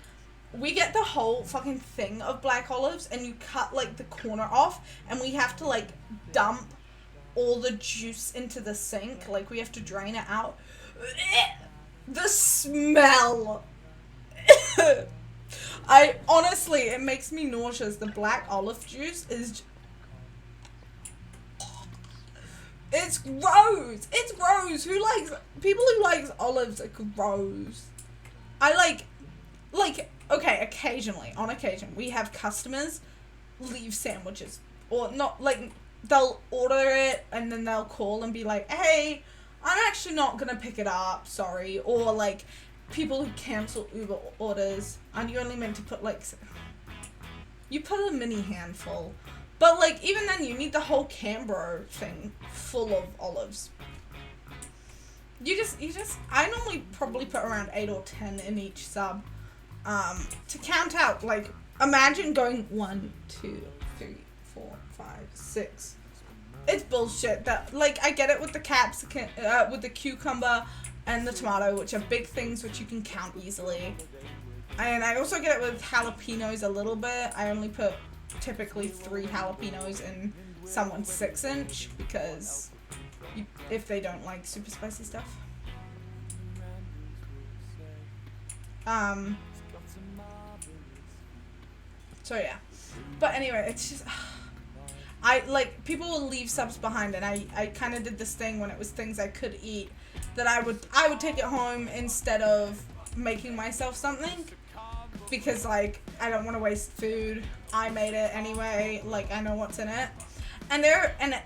We get the whole fucking thing of black olives, and you cut like the corner off, and we have to like dump all the juice into the sink. Like, we have to drain it out. The smell. Honestly, it makes me nauseous. The black olive juice is, it's gross. It's gross. People who likes olives are gross. Okay, occasionally, on occasion, we have customers leave sandwiches, or not, like, they'll order it and then they'll call and be like, hey, I'm actually not gonna pick it up, sorry. Or like people who cancel Uber orders, and you only meant to put like, you put a mini handful, but like even then you need the whole Cambro thing full of olives. I normally probably put around 8 or 10 in each sub, to count out. Like, imagine going 1, 2, 3, 4, 5, 6. It's bullshit. That, like, I get it with the capsicum, with the cucumber and the tomato, which are big things which you can count easily. And I also get it with jalapenos a little bit. I only put typically 3 jalapenos in someone's 6-inch because if they don't like super spicy stuff. So yeah. But anyway, it's just, people will leave subs behind, and I kind of did this thing when it was things I could eat, that I would take it home instead of making myself something, because, like, I don't want to waste food. I made it anyway, like, I know what's in it. And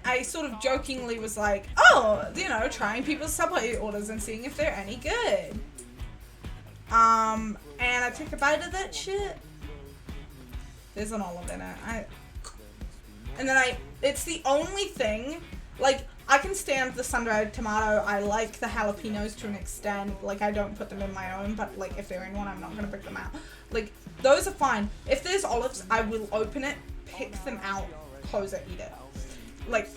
I sort of jokingly was like, oh, you know, trying people's Subway orders and seeing if they're any good. And I took a bite of that shit. There's an olive in it. It's the only thing, like, I can stand the sun-dried tomato. I like the jalapenos to an extent. Like, I don't put them in my own, but, like, if they're in one, I'm not gonna pick them out. Like, those are fine. If there's olives, I will open it, pick them out, close it, eat it. Like,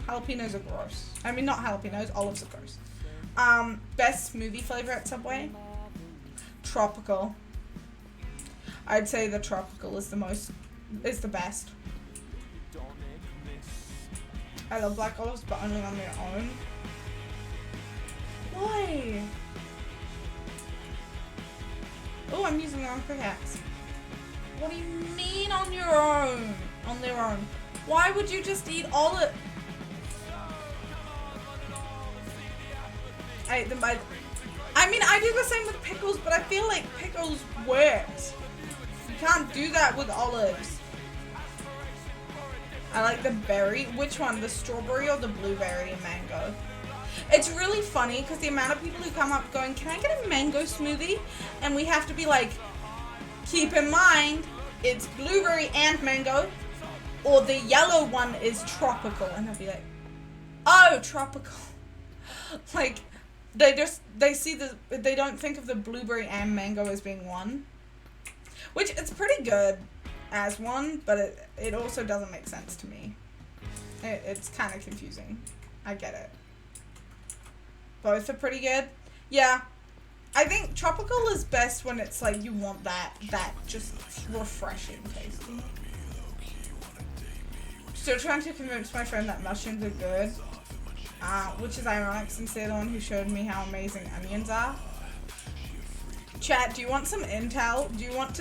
jalapenos are gross. I mean, not jalapenos, olives are gross. Best smoothie flavor at Subway? Tropical. I'd say the tropical is the most is the best. I love black olives, but only on their own. Why? Oh, I'm using the wrong pickaxe. What do you mean on your own? On their own. Why would you just eat olive? I ate them by... I mean, I do the same with pickles, but I feel like pickles works. You can't do that with olives. I like the berry. Which one? The strawberry or the blueberry and mango? It's really funny because the amount of people who come up going, can I get a mango smoothie? And we have to be like, keep in mind, it's blueberry and mango, or the yellow one is tropical. And they'll be like, oh, tropical. Like, they don't think of the blueberry and mango as being one. Which, it's pretty good as one, but it also doesn't make sense to me. It's kind of confusing. I get it. Both are pretty good. Yeah. I think tropical is best when it's like you want that just refreshing taste. Still trying to convince my friend that mushrooms are good. Which is ironic since they're the one who showed me how amazing onions are. Chat, do you want some intel? Do you want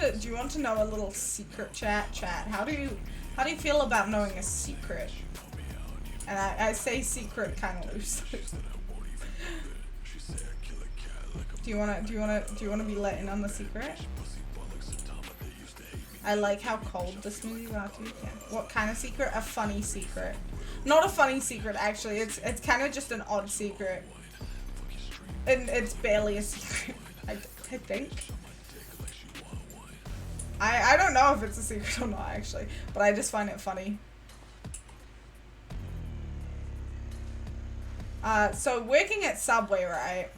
to know a little secret, chat? How do you feel about knowing a secret? And I say secret kind of loosely. Do you wanna be let in on the secret? I like how cold the smoothie was too. Yeah. What kind of secret? A funny secret. Not a funny secret actually. It's kind of just an odd secret. And it's barely a secret. I think. I don't know if it's a secret or not actually, but I just find it funny. So working at Subway, right?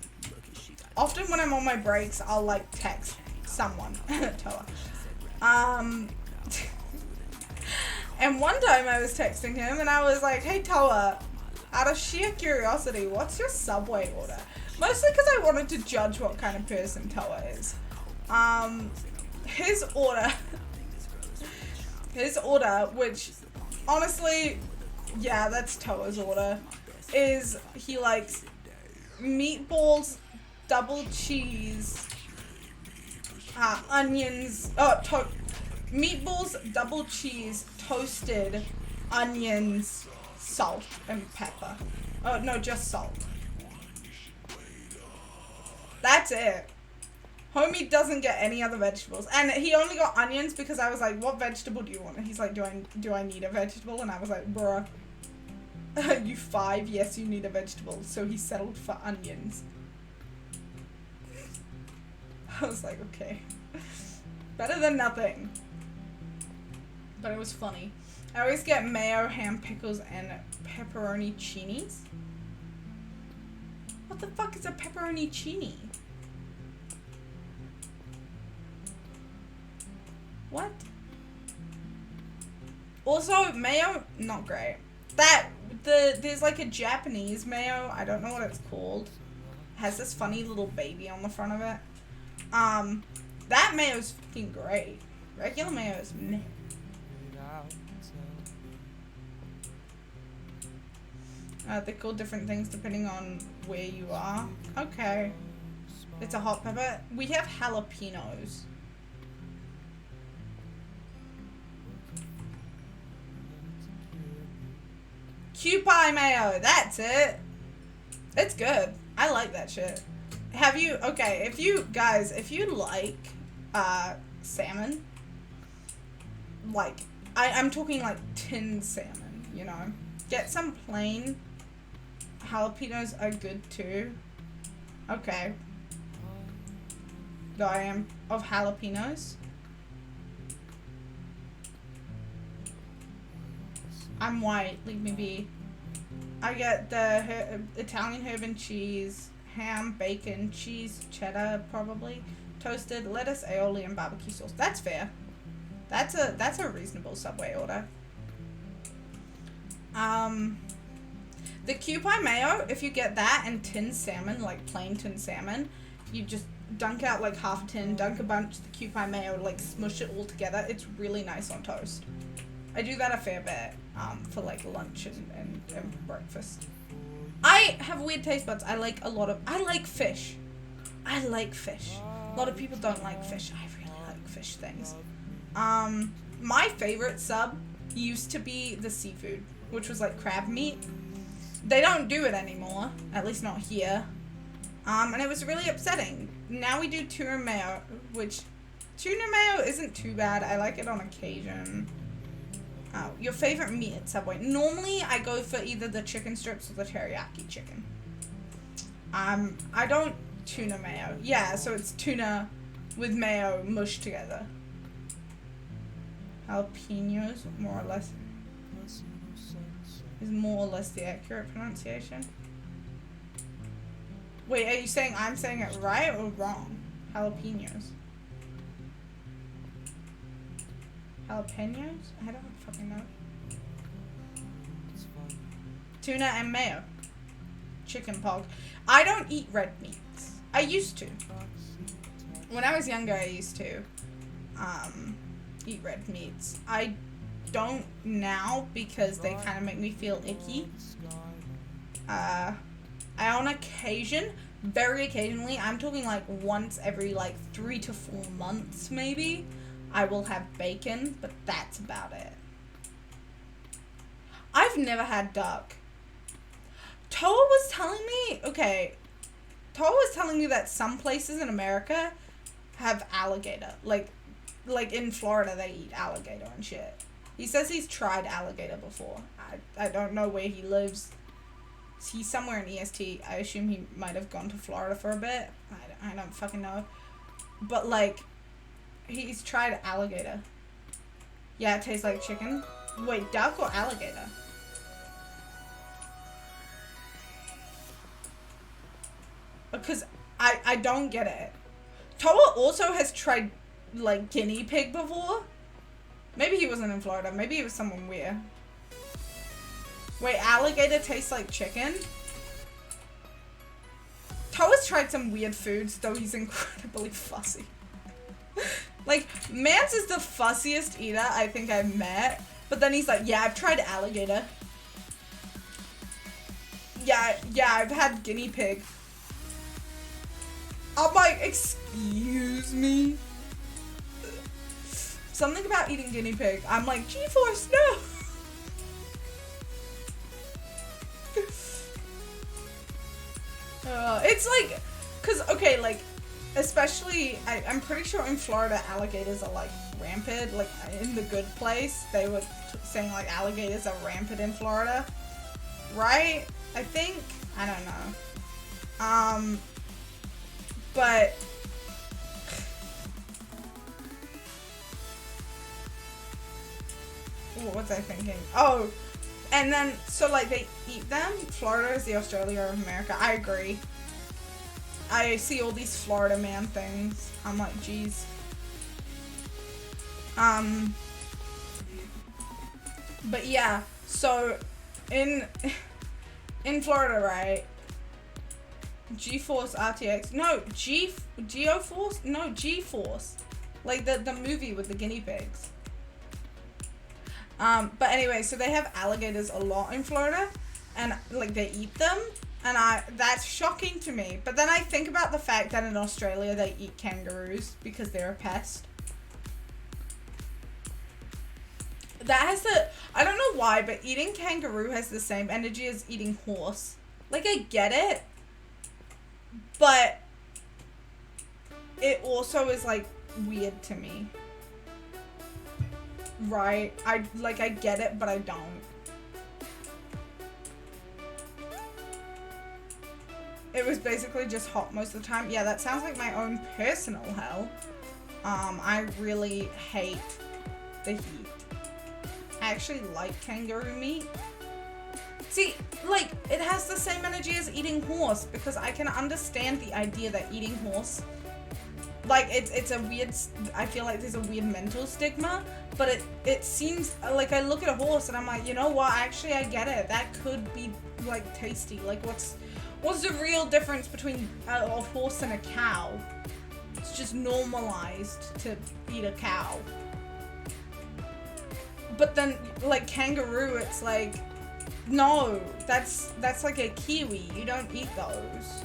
Often when I'm on my breaks, I'll like text someone, Toa. And one time I was texting him and I was like, hey Toa, out of sheer curiosity, what's your Subway order? Mostly because I wanted to judge what kind of person Toa is. His order, which honestly, yeah, that's Toa's order, is he likes meatballs, double cheese, onions, meatballs, double cheese, toasted, onions, salt, and pepper. Oh, no, just salt. That's it. Homie doesn't get any other vegetables. And he only got onions because I was like, what vegetable do you want? And he's like, do I need a vegetable? And I was like, bruh, you 5? Yes, you need a vegetable. So he settled for onions. I was like, okay. Better than nothing. But it was funny. I always get mayo, ham, pickles, and pepperoni chinis. What the fuck is a pepperoni chini? What? Also, mayo, not great. There's like a Japanese mayo, I don't know what it's called. Has this funny little baby on the front of it. That mayo's fucking great. Regular mayo is meh. They're called different things depending on where you are. Okay. It's a hot pepper. We have jalapenos. Kewpie mayo, that's it. It's good. I like that shit. Okay, if you like, salmon, like, I'm talking like tinned salmon, you know, get some plain. Jalapenos are good too. Okay. Though I am of jalapenos. I'm white, leave me be. I get the Italian herb and cheese, ham, bacon, cheese, cheddar probably, toasted, lettuce, aioli, and barbecue sauce. That's fair. That's a reasonable Subway order. The Kewpie mayo, if you get that and tinned salmon, like plain tinned salmon, you just dunk out like half a tin, dunk a bunch of the Kewpie mayo, like smush it all together. It's really nice on toast. I do that a fair bit for like lunch and breakfast. I have weird taste buds. I like fish. I like fish. A lot of people don't like fish. I really like fish things. My favorite sub used to be the seafood, which was like crab meat. They don't do it anymore, at least not here. And it was really upsetting. Now we do tuna mayo, which tuna mayo isn't too bad. I like it on occasion. Your favorite meat at Subway? Normally, I go for either the chicken strips or the teriyaki chicken. I don't tuna mayo. Yeah, so it's tuna with mayo mushed together. Jalapenos, more or less, is more or less the accurate pronunciation. Wait, are you saying I'm saying it right or wrong? Jalapenos. Jalapenos? I don't fucking know. Tuna and mayo. Chicken pog. I don't eat red meats. I used to. When I was younger, I used to eat red meats. I don't now because they kind of make me feel icky. I on occasion, very occasionally, I'm talking like once every like 3 to 4 months maybe, I will have bacon, but that's about it. I've never had duck. Toa was telling me that some places in America have alligator. Like in Florida they eat alligator and shit. He says he's tried alligator before. I don't know where he lives. He's somewhere in EST. I assume he might have gone to Florida for a bit. I don't fucking know. But like, he's tried alligator. Yeah, it tastes like chicken. Wait, duck or alligator? Because I don't get it. Toa also has tried like guinea pig before. Maybe he wasn't in Florida. Maybe he was someone weird. Wait, alligator tastes like chicken? Toa's tried some weird foods, though he's incredibly fussy. Like, Mance is the fussiest eater I think I've met. But then he's like, yeah, I've tried alligator. Yeah, I've had guinea pig. I'm like, excuse me? Something about eating guinea pig. I'm like, G-Force, no! It's like, cause, okay, like, especially, I'm pretty sure in Florida, alligators are, like, rampant. Like, in The Good Place, they were saying, like, alligators are rampant in Florida. Right? I think? I don't know. But... what was I thinking? Oh, and then, so, like, they eat them. Florida is the Australia of America. I agree. I see all these Florida man things. I'm like, geez. But yeah, so, in Florida, right? G-Force RTX. No, Geo-Force? No, G-Force. Like, the movie with the guinea pigs. But anyway, so they have alligators a lot in Florida, and like they eat them, and that's shocking to me. But then I think about the fact that in Australia they eat kangaroos because they're a pest. That has I don't know why, but eating kangaroo has the same energy as eating horse. Like, I get it, but it also is like weird to me. Right, I get it, but I don't. It was basically just hot most of the time. Yeah, that sounds like my own personal hell. I really hate the heat. I actually like kangaroo meat. See, like, it has the same energy as eating horse, because I can understand the idea that eating horse, like, it's a weird, I feel like there's a weird mental stigma, but it seems, like, I look at a horse and I'm like, you know what, actually I get it, that could be, like, tasty. Like, what's the real difference between a horse and a cow? It's just normalized to eat a cow. But then, like, kangaroo, it's like, no, that's like a kiwi. You don't eat those.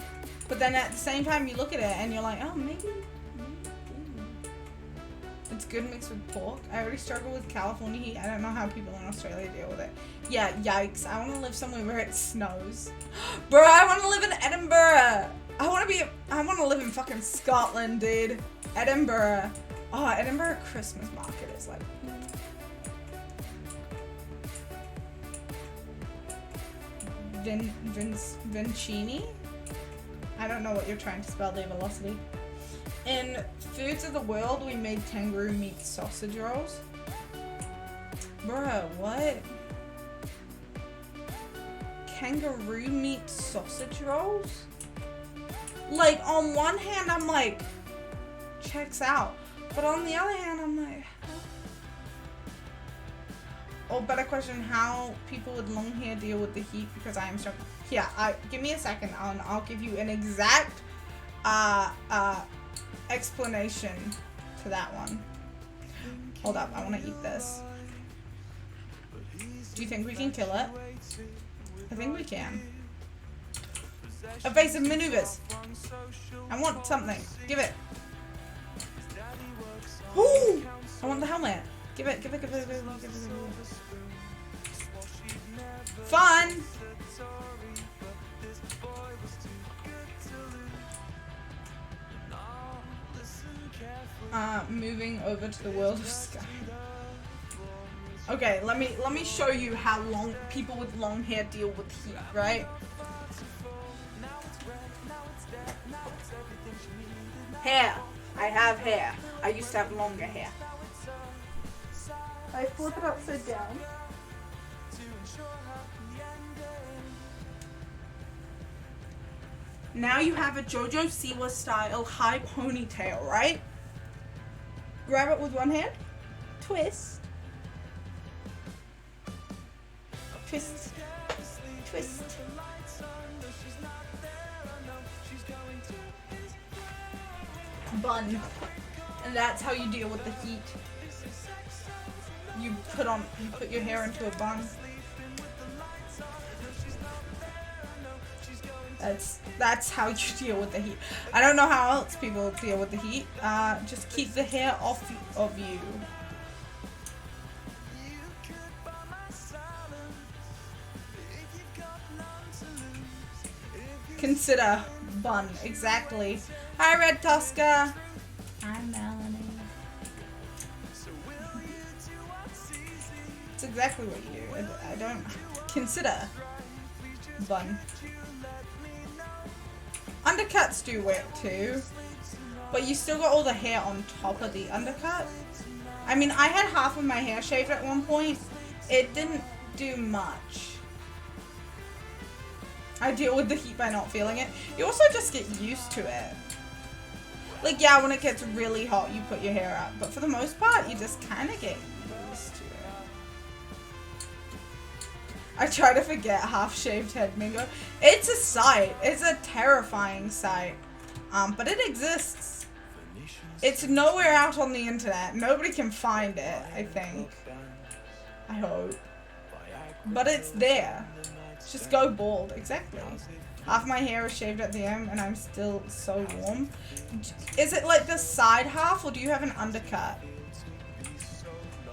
But then at the same time, you look at it and you're like, oh, maybe. It's good mixed with pork. I already struggle with California heat. I don't know how people in Australia deal with it. Yeah, yikes. I want to live somewhere where it snows. Bro, I want to live in Edinburgh. I want to live in fucking Scotland, dude. Edinburgh. Oh, Edinburgh Christmas market is like... Vincini? I don't know what you're trying to spell there, Velocity. In Foods of the World, we made kangaroo meat sausage rolls. Bruh, what? Kangaroo meat sausage rolls? Like, on one hand, I'm like, checks out. But on the other hand, I'm like, or better question, how people with long hair deal with the heat, because I am struggling. Yeah, give me a second and I'll give you an exact explanation to that one. Hold up, I want to eat this. Do you think we can kill it? I think we can. Evasive maneuvers. I want something. Give it. Ooh! I want the helmet. Give it. Fun! Moving over to the world of Sky. Okay, let me show you how long people with long hair deal with heat, right? Hair. I have hair. I used to have longer hair. I flip it upside down. Now you have a JoJo Siwa style high ponytail, right? Grab it with one hand. Twist. Twist. Twist. Bun. And that's how you deal with the heat. You put your hair into a bun. That's how you deal with the heat. I don't know how else people deal with the heat. Just keep the hair off of you. Consider bun, exactly. Hi, Red Tosca. Hi, Melanie. It's exactly what you do. I don't consider bun. Undercuts do work too, but you still got all the hair on top of the undercut. I mean, I had half of my hair shaved at one point. It didn't do much. I deal with the heat by not feeling it. You also just get used to it. Like, yeah, when it gets really hot, you put your hair up, but for the most part, you just kind of get used to it. I try to forget half-shaved head Mingo. It's a sight. It's a terrifying sight. But it exists. It's nowhere out on the internet. Nobody can find it, I think. I hope. But it's there. Just go bald. Exactly. Half my hair is shaved at the end and I'm still so warm. Is it like the side half or do you have an undercut?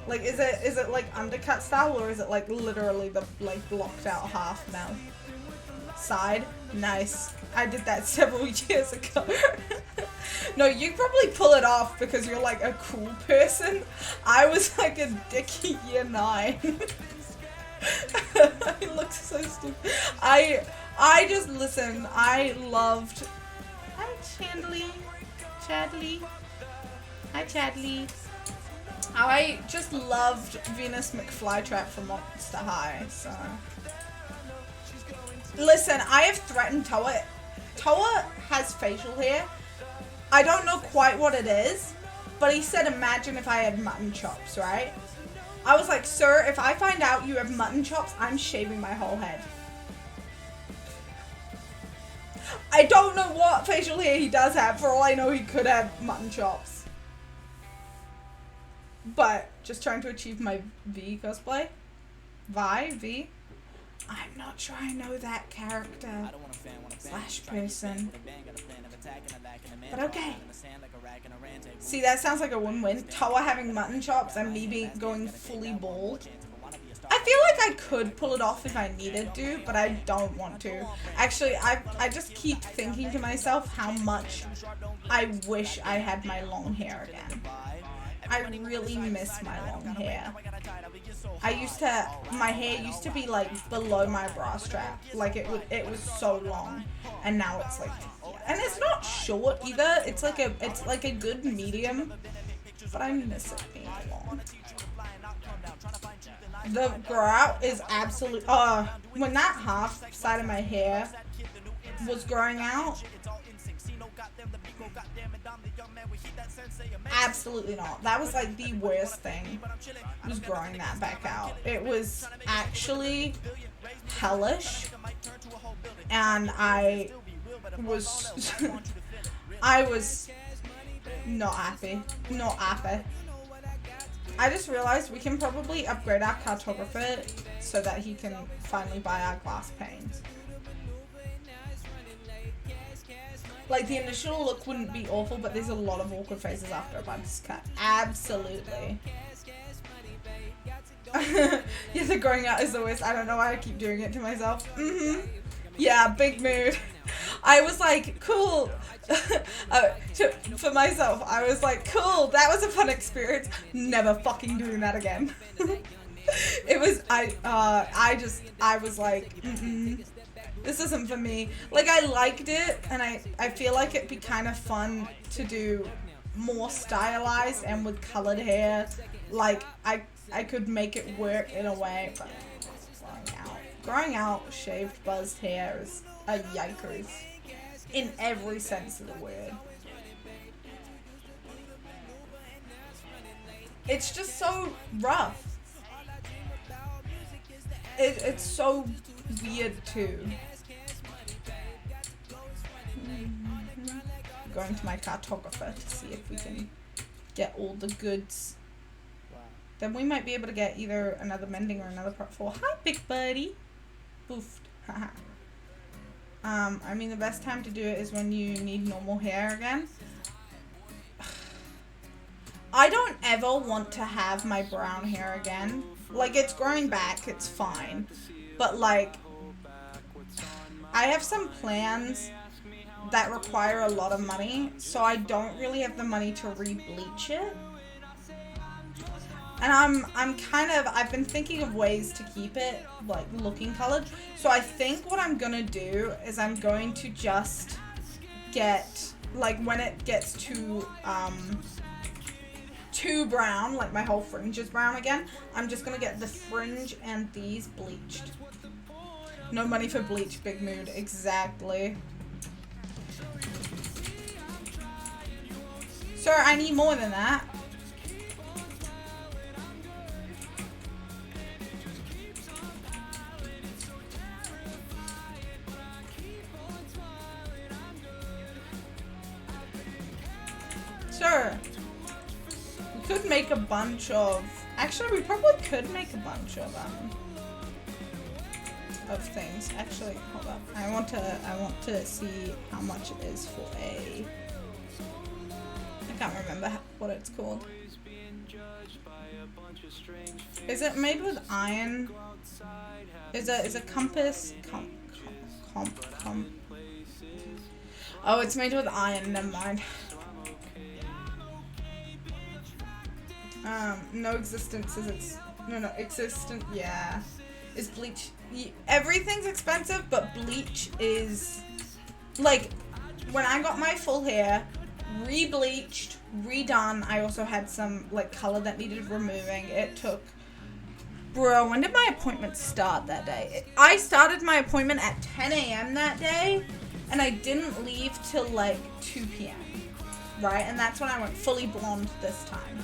Like, is it like undercut style or is it like literally the like blocked out half now? Side? Nice. I did that several years ago. No, you probably pull it off because you're like a cool person. I was like a dicky year 9. I look so stupid. I just listen. I loved. Hi Chadley. Hi Chadley. I just loved Venus McFlytrap from Monster High. So listen, I have threatened Toa. Toa has facial hair. I don't know quite what it is, but he said, imagine if I had mutton chops, right? I was like, sir, if I find out you have mutton chops, I'm shaving my whole head. I don't know what facial hair he does have. For all I know, he could have mutton chops. But just trying to achieve my V cosplay. V? I'm not sure I know that character slash person. But okay. See, that sounds like a win-win. Toa having mutton chops and me going fully bald. I feel like I could pull it off if I needed to, but I don't want to. Actually, I just keep thinking to myself how much I wish I had my long hair again. I really miss my long hair. My hair used to be like below my bra strap. Like it was so long, and now it's like, and it's not short either. It's like a good medium, but I miss it being long. The grout is absolute. When that half side of my hair was growing out, absolutely not. That was like the worst thing, was growing that back out. It was actually hellish, and I was not happy. Not happy. I just realized we can probably upgrade our cartographer so that he can finally buy our glass panes. Like, the initial look wouldn't be awful, but there's a lot of awkward faces after a bunch is cut. Absolutely. Yeah, the growing out is the worst. I don't know why I keep doing it to myself. Yeah, big mood. I was like, cool. For myself, I was like, cool, that was a fun experience. Never fucking doing that again. It was, I was like, this isn't for me. Like, I liked it, and I feel like it'd be kind of fun to do more stylized and with colored hair. Like, I could make it work in a way, but growing out shaved buzzed hair is a yikers. In every sense of the word. It's just so rough. It's so weird too. Going to my cartographer to see if we can get all the goods. Then we might be able to get either another mending or another part 4. Hi, big buddy. Boofed. Haha. I mean, the best time to do it is when you need normal hair again. I don't ever want to have my brown hair again. Like, it's growing back, it's fine. But, like, I have some plans that require a lot of money, so I don't really have the money to re-bleach it. And I've been thinking of ways to keep it, like, looking colored. So I think what I'm gonna do is I'm going to just get, like, when it gets too brown, like my whole fringe is brown again, I'm just gonna get the fringe and these bleached. No money for bleach, big mood, exactly. Sir, I need more than that. Sure. We could make a bunch of... Actually, we probably could make a bunch of things. Actually, hold up. I want to see how much it is for a... I can't remember what it's called. Is it made with iron? Is a compass... Oh, it's made with iron. Never mind. No existence is existent, yeah. Is bleach, everything's expensive, but bleach is, like, when I got my full hair, re-bleached, redone, I also had some, like, color that needed removing. It took, bro, when did my appointment start that day? I started my appointment at 10 a.m. that day, and I didn't leave till, like, 2 p.m., right? And that's when I went fully blonde this time.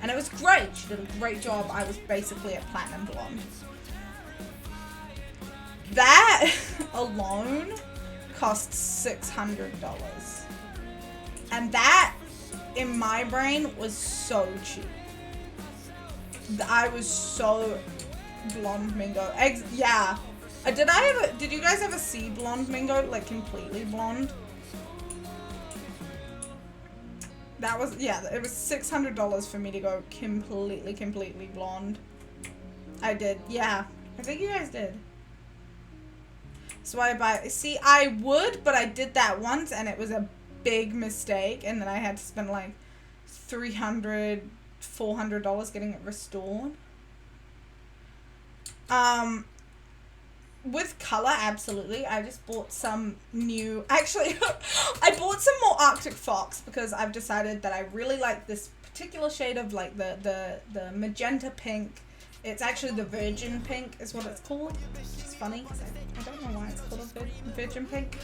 And it was great. She did a great job. I was basically a platinum blonde. That alone cost $600. And that, in my brain, was so cheap. I was so blonde Mingo. Yeah. Did you guys ever see blonde Mingo? Like, completely blonde? That was, yeah, it was $600 for me to go completely blonde. I did, yeah. I think you guys did. So I would, but I did that once and it was a big mistake, and then I had to spend like $300, $400 getting it restored. With color, absolutely. I just bought some new, actually, I bought some more Arctic Fox because I've decided that I really like this particular shade of like the magenta pink. It's actually the Virgin Pink is what it's called. It's funny because I don't know why it's called a Virgin Pink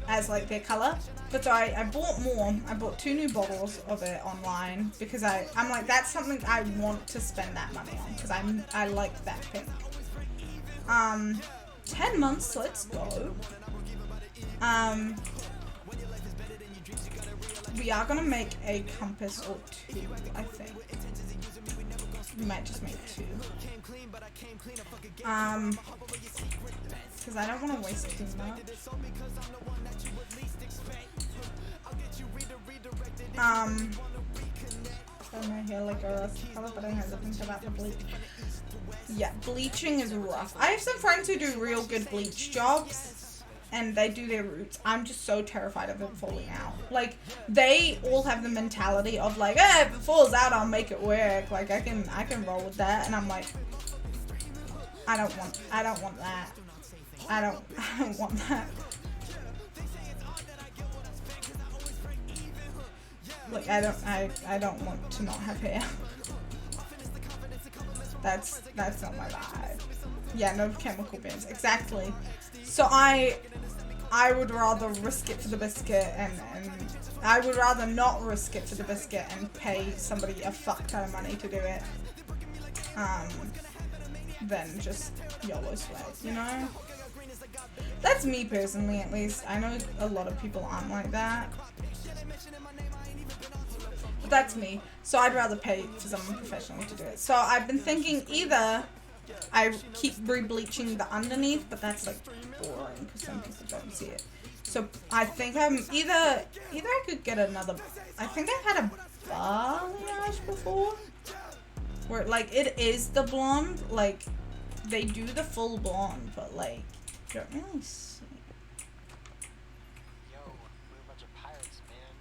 as like their color. But so I bought more. I bought 2 new bottles of it online because I'm like, that's something I want to spend that money on because I like that pink. 10 months, let's go. We are gonna make a compass or 2, I think. We might just make 2. Because I don't want to waste too much. My hair like a rusty color, but I have to think about the bleach. Yeah, bleaching is rough. I have some friends who do real good bleach jobs, and they do their roots. I'm just so terrified of it falling out. Like, they all have the mentality of like, if it falls out, I'll make it work. Like, I can roll with that. And I'm like, I don't want that. I don't want that. Like, I don't want to not have hair. That's not my vibe. Yeah, no chemical burns. Exactly. So I would rather risk it for the biscuit and I would rather not risk it for the biscuit and pay somebody a fuck ton of money to do it. Than just YOLO sweat, you know? That's me personally, at least. I know a lot of people aren't like that. But that's me. So I'd rather pay for someone professional to do it. So I've been thinking either I keep re-bleaching the underneath, but that's like boring because some people don't see it. So I think I'm either I could get another. I think I've had a balayage before, where like it is the blonde, like they do the full blonde, but like you don't really see. Yo, we're a bunch of pirates, man.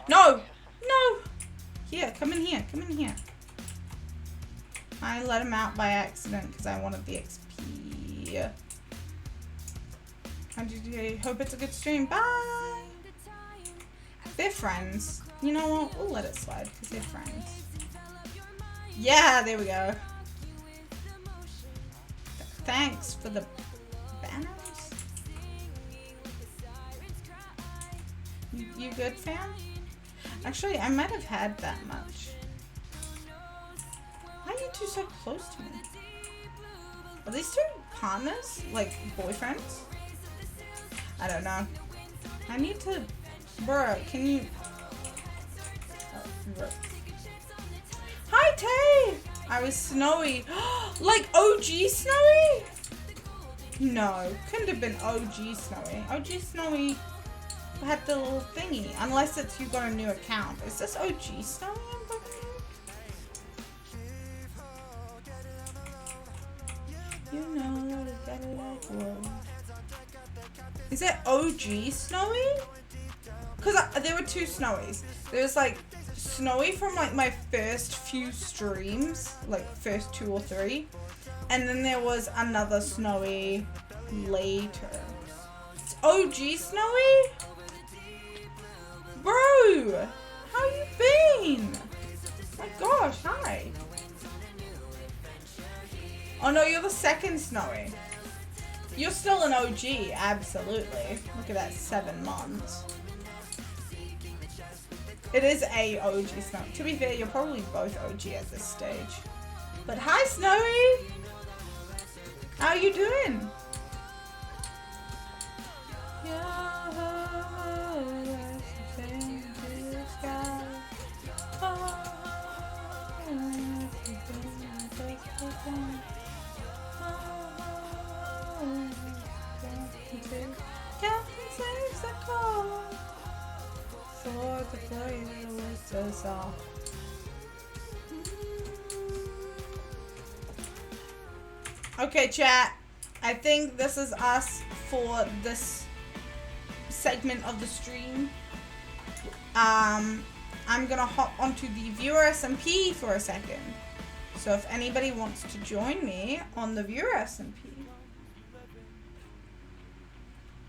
No, no. Here, come in here. Come in here. I let him out by accident because I wanted the XP. I hope it's a good stream. Bye. They're friends. You know what? We'll let it slide because they're friends. Yeah, there we go. Thanks for the banners. You good, fam? Actually, I might have had that much. Why are you two so close to me? Are these two partners? Like, boyfriends? I don't know. I need to... Bro, can you... Oh, hi, Tay! I was snowy. Like, OG snowy? No, couldn't have been OG snowy. OG snowy had the little thingy. Unless it's you got a new account. Is this OG snowy I'm talking about? You know that gotta like whoa. Is it OG Snowy? Because there were 2 Snowies. There was like Snowy from like my first few streams, like first 2 or 3. And then there was another Snowy later. It's OG Snowy? Bro! How you been? My gosh, hi. Oh no, you're the second Snowy. You're still an OG, absolutely. Look at that, 7 months. It is a OG Snowy. To be fair, you're probably both OG at this stage. But hi, Snowy! How are you doing? Yeah. For the place is always so soft. Okay, chat. I think this is us for this segment of the stream. I'm gonna hop onto the viewer SMP for a second. So if anybody wants to join me on the viewer SMP,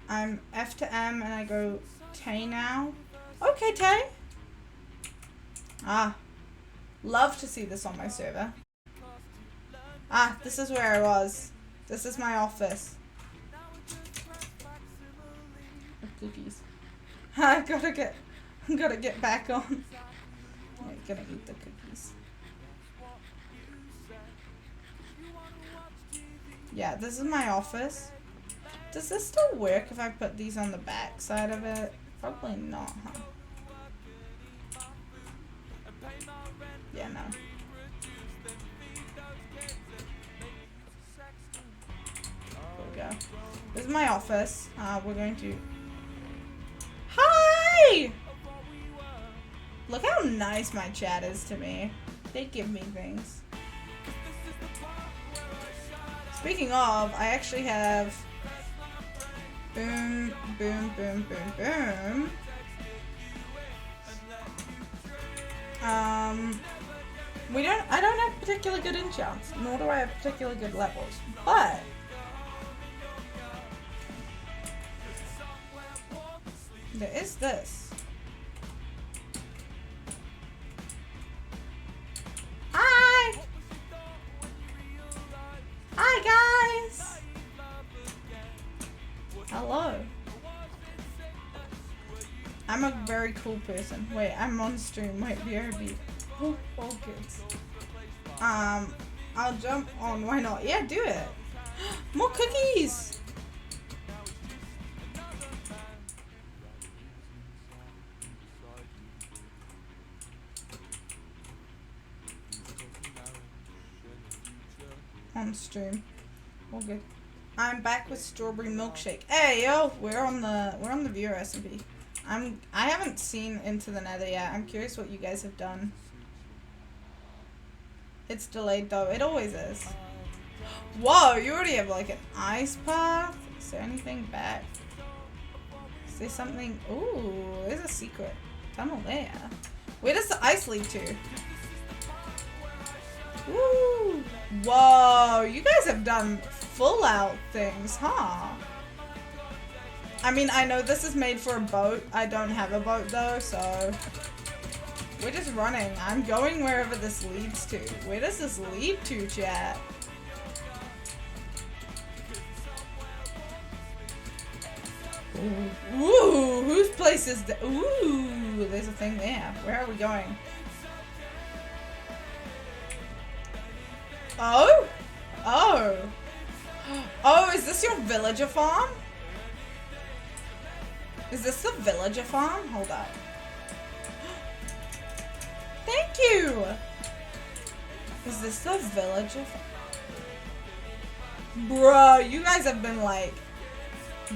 I'm F to M and I go Tay now. Okay, Tay. Ah, love to see this on my server. Ah, this is where I was. This is my office. Cookies. I gotta get back on. I'm gonna eat the cookies. Yeah, this is my office. Does this still work if I put these on the back side of it? Probably not, huh? Yeah, no. There we go. This is my office. We're going to... Hi! Look how nice my chat is to me. They give me things. Speaking of, I actually have... Boom, boom, boom, boom, boom. I don't have particularly good enchants, nor do I have particularly good levels, but there is this. Hi! Hi, guys! Hello. I'm a very cool person. Wait, I'm on stream. Wait, BRB. Oh, kids. I'll jump on. Why not? Yeah, do it. More cookies! On stream. All good. I'm back with strawberry milkshake. Hey yo, we're on the viewer SMP. I haven't seen Into the Nether yet. I'm curious what you guys have done. It's delayed though. It always is. Whoa, you already have like an ice path? Is there anything back? Is there something? Ooh, there's a secret tunnel there. Where does the ice lead to? Woo! Whoa, you guys have done full out things, huh? I mean, I know this is made for a boat. I don't have a boat though, so we're just running. I'm going wherever this leads to. Where does this lead to, chat? Ooh, whose place is that? Ooh, there's a thing there. Where are we going? Oh? Oh. Oh, is this your villager farm? Is this the villager farm? Hold up. Thank you! Is this the villager farm? Bruh, you guys have been like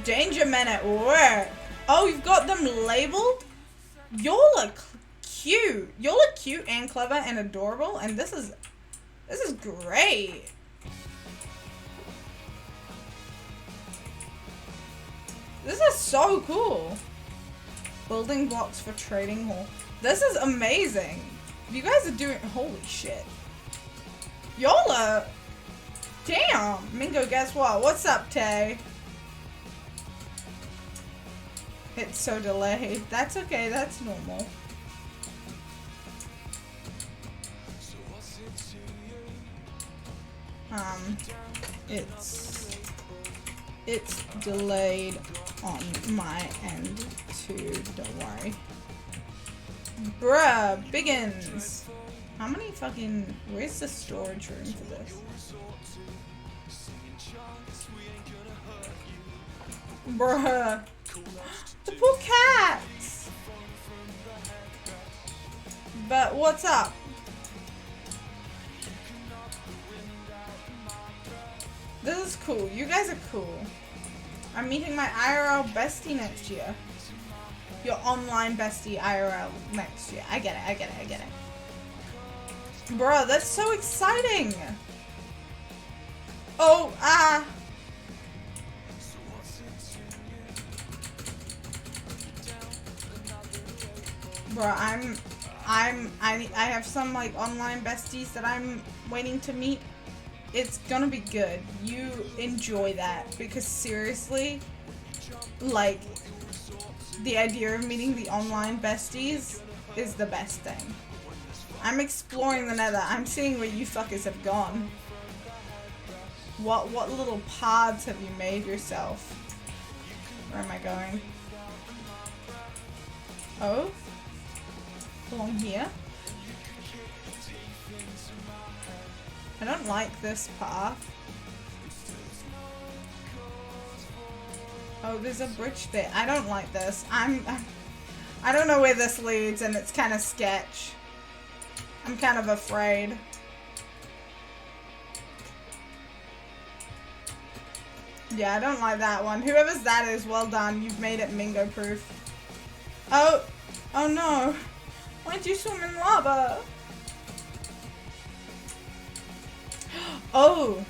danger men at work. Oh, you've got them labeled? Y'all look cute. Y'all look cute and clever and adorable, and this is great. This is so cool. Building blocks for trading hall. This is amazing. You guys are doing, holy shit. Y'all are, damn. Mingo, guess what? What's up, Tay? It's so delayed. That's okay, that's normal. It's delayed on my end too, don't worry. Bruh, biggins. How many fucking, where's the storage room for this? Bruh. The poor cats. But what's up? This is cool. You guys are cool. I'm meeting my IRL bestie next year. your online bestie IRL next year. I get it. Bruh, that's so exciting. Oh, Bro, I have some like online besties that I'm waiting to meet. It's gonna be good. You enjoy that because seriously, like the idea of meeting the online besties is the best thing. I'm exploring the nether. I'm seeing where you fuckers have gone. What little paths have you made yourself? Where am I going? Oh? Along here? I don't like this path. Oh, there's a bridge there. I don't like this. I don't know where this leads and it's kind of sketch. I'm kind of afraid. Yeah, I don't like that one. Whoever's that is, well done. You've made it Mingo proof. Oh no. Why'd you swim in lava? Oh.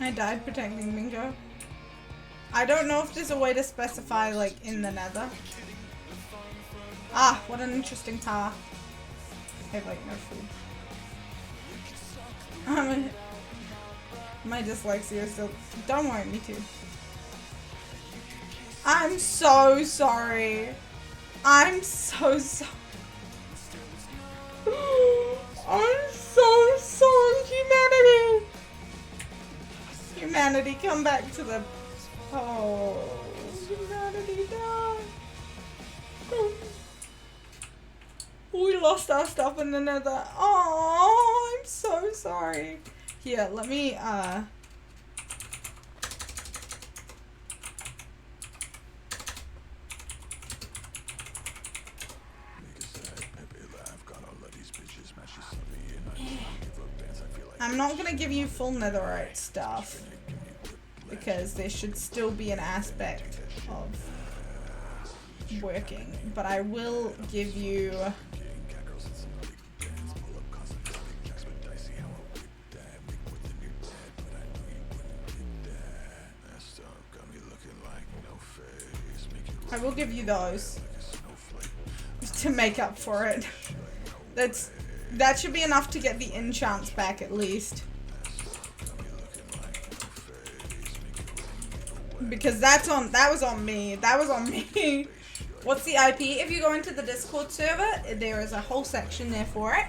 I died protecting Mingo. I don't know if there's a way to specify like in the nether. Ah, what an interesting path. I have like no food. My dyslexia is still. Don't worry, me too. I'm so sorry. I'm so sorry. I'm so sorry, humanity. Humanity, come back to the. Oh, humanity, no. We lost our stuff in the nether. Oh, I'm so sorry. Here, let me, I'm not gonna give you full netherite stuff because there should still be an aspect of working, but I will give you those to make up for it. That should be enough to get the enchants back at least. Because that was on me. That was on me. What's the IP? If you go into the Discord server, there is a whole section there for it.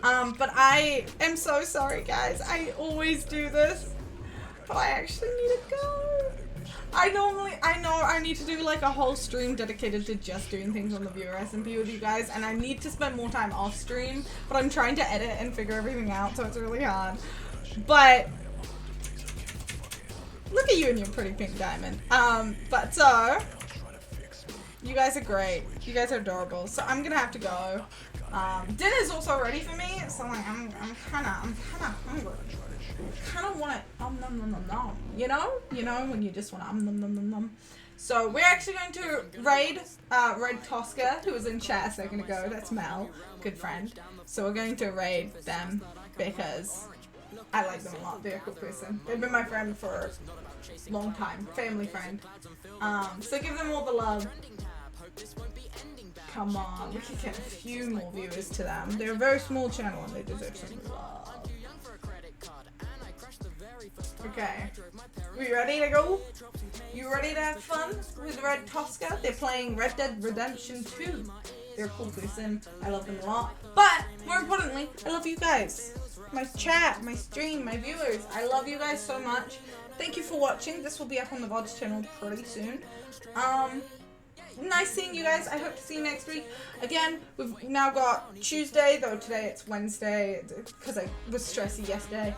But I am so sorry, guys. I always do this, but I actually need to go. I know I need to do like a whole stream dedicated to just doing things on the viewer SMP with you guys, and I need to spend more time off stream, but I'm trying to edit and figure everything out, so it's really hard. But look at you and your pretty pink diamond. But so you guys are great. You guys are adorable. So I'm gonna have to go. Dinner's also ready for me, so like I'm kinda hungry. Kind of want it nom nom nom, you know when you just want to nom nom nom. So we're actually going to raid Red Tosca, who was in chat a second ago. That's Mel, good friend. So we're going to raid them because I like them a lot. They're a cool person. They've been my friend for a long time, family friend. So give them all the love. Come on, we can get a few more viewers to them. They're a very small channel and they deserve some love. Okay, we ready to go? You ready to have fun with Red Tosca? They're playing Red Dead Redemption 2. They're a cool person. I love them a lot. But, more importantly, I love you guys. My chat, my stream, my viewers. I love you guys so much. Thank you for watching. This will be up on the VODs channel pretty soon. Nice seeing you guys. I hope to see you next week. Again, we've now got Tuesday, though today it's Wednesday because I was stressy yesterday.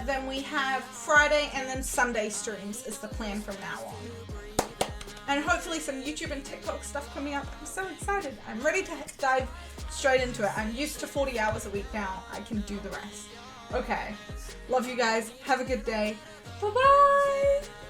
Then we have Friday and then Sunday streams is the plan from now on. and hopefully some YouTube and TikTok stuff coming up. I'm so excited. I'm ready to dive straight into it. I'm used to 40 hours a week now. I can do the rest. Okay. Love you guys. Have a good day. Bye-bye.